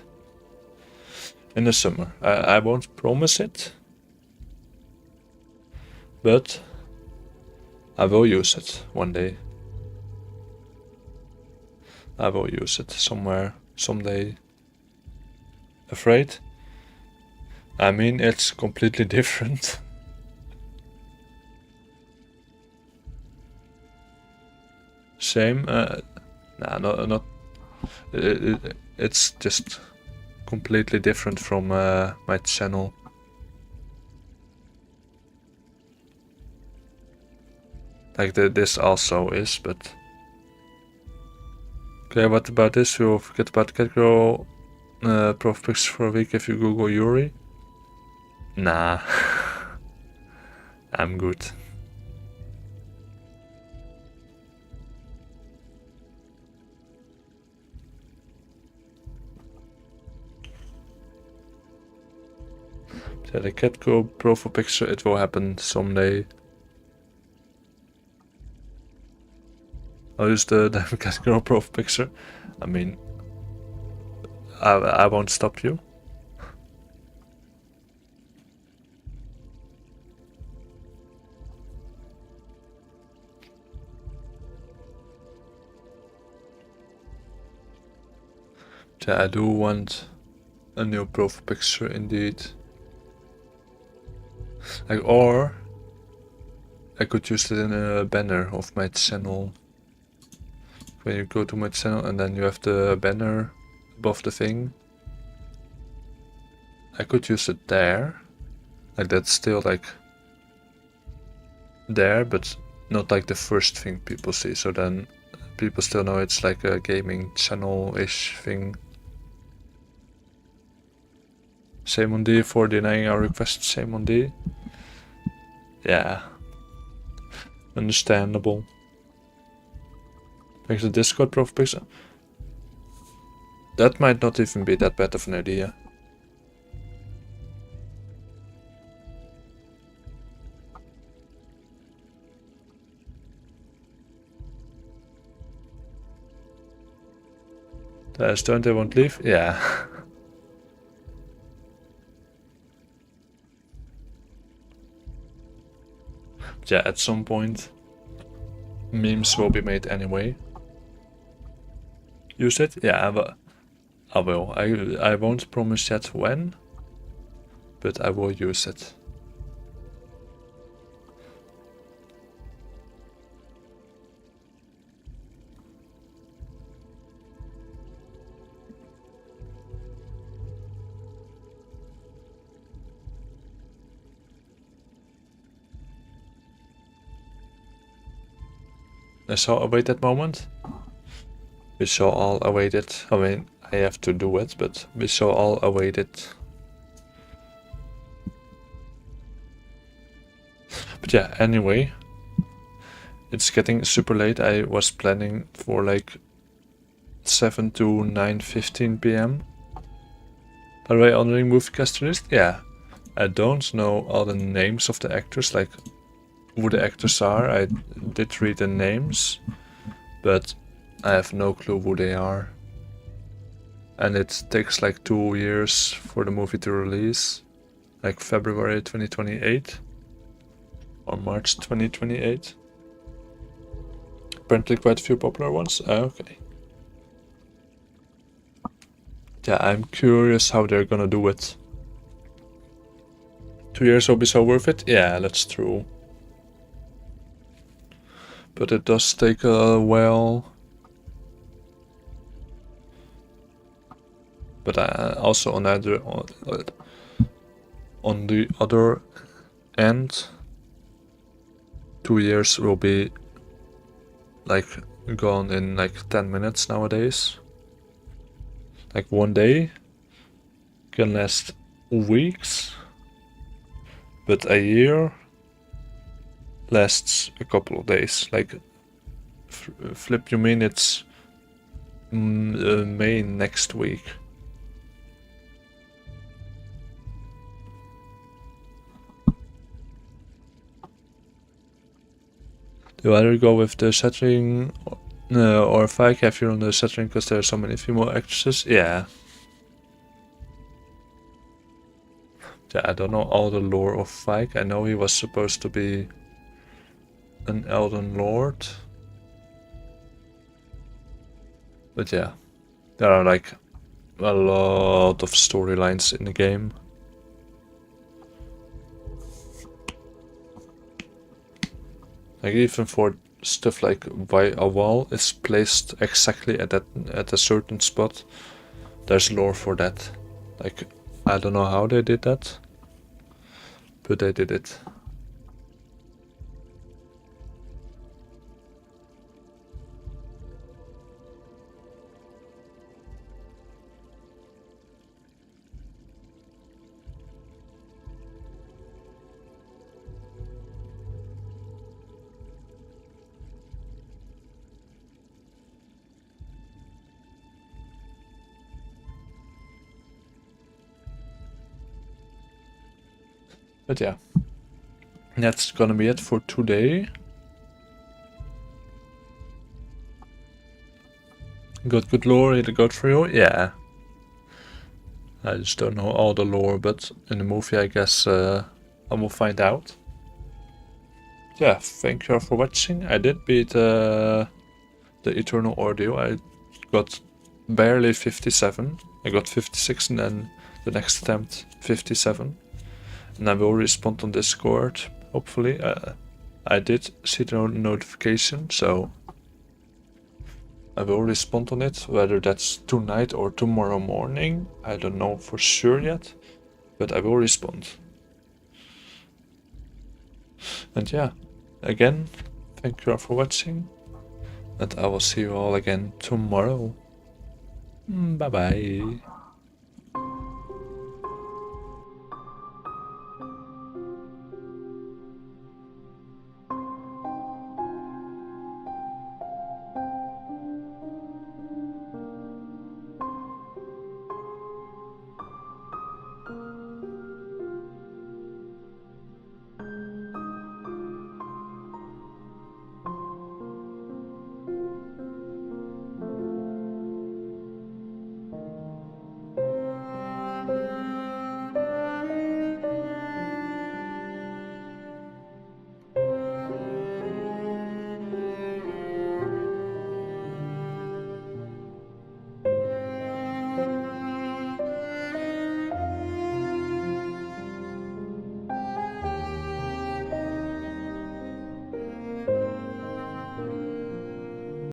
In the summer. I won't promise it. But I will use it one day. I will use it somewhere, someday. Afraid? I mean, it's completely different. Same? Nah, not. It's just completely different from my channel. Like this also is, but. Okay, what about this? We'll forget about Catgirl profile pictures for a week if you Google Yuri. Nah. I'm good. Yeah, the cat girl profile picture, it will happen someday. I'll use the cat girl profile picture. I mean, I won't stop you. Yeah, I do want a new profile picture indeed. Like, or I could use it in a banner of my channel. When you go to my channel and then you have the banner above the thing. I could use it there. Like, that's still like there, but not like the first thing people see. So then people still know it's like a gaming channel-ish thing. Same on D for denying our request. Same on D. Yeah. Understandable. Make the Discord profile picture. That might not even be that bad of an idea. Don't they won't leave? Yeah. Yeah, at some point memes will be made anyway. Use it? Yeah, I will. I won't promise yet when, but I will use it. I shall await that moment. We shall all await it. I mean, I have to do it, but we shall all await it. But yeah, anyway, it's getting super late. I was planning for like 7 to 9:15 p.m. By the way, on the moviecaster list, yeah. I don't know all the names of the actors, like who the actors are. I did read the names, but I have no clue who they are. And it takes like 2 years for the movie to release, like February 2028 or March 2028. Apparently quite a few popular ones. Okay. Yeah, I'm curious how they're gonna do it. 2 years will be so worth it? Yeah, that's true. But it does take a while. But also on the other end, 2 years will be like gone in like 10 minutes nowadays. Like one day can last weeks, but a year lasts a couple of days. Like Flip, you mean it's May next week? Do you either go with the setting or Fike if you're on the setting because there are so many female actresses? Yeah. Yeah, I don't know all the lore of Fike. I know he was supposed to be an Elden Lord. But yeah, there are like a lot of storylines in the game. Like even for stuff like why a wall is placed exactly at a certain spot, there's lore for that. Like I don't know how they did that, but they did it. But yeah, that's gonna be it for today. Got good lore in the Godfrey? Yeah. I just don't know all the lore, but in the movie I guess I will find out. Yeah, thank you all for watching. I did beat the Eternal Ordeal. I got barely 57. I got 56 and then the next attempt 57. And I will respond on Discord, hopefully. I did see the notification, so I will respond on it, whether that's tonight or tomorrow morning. I don't know for sure yet, but I will respond. And yeah, again, thank you all for watching, and I will see you all again tomorrow. Bye bye.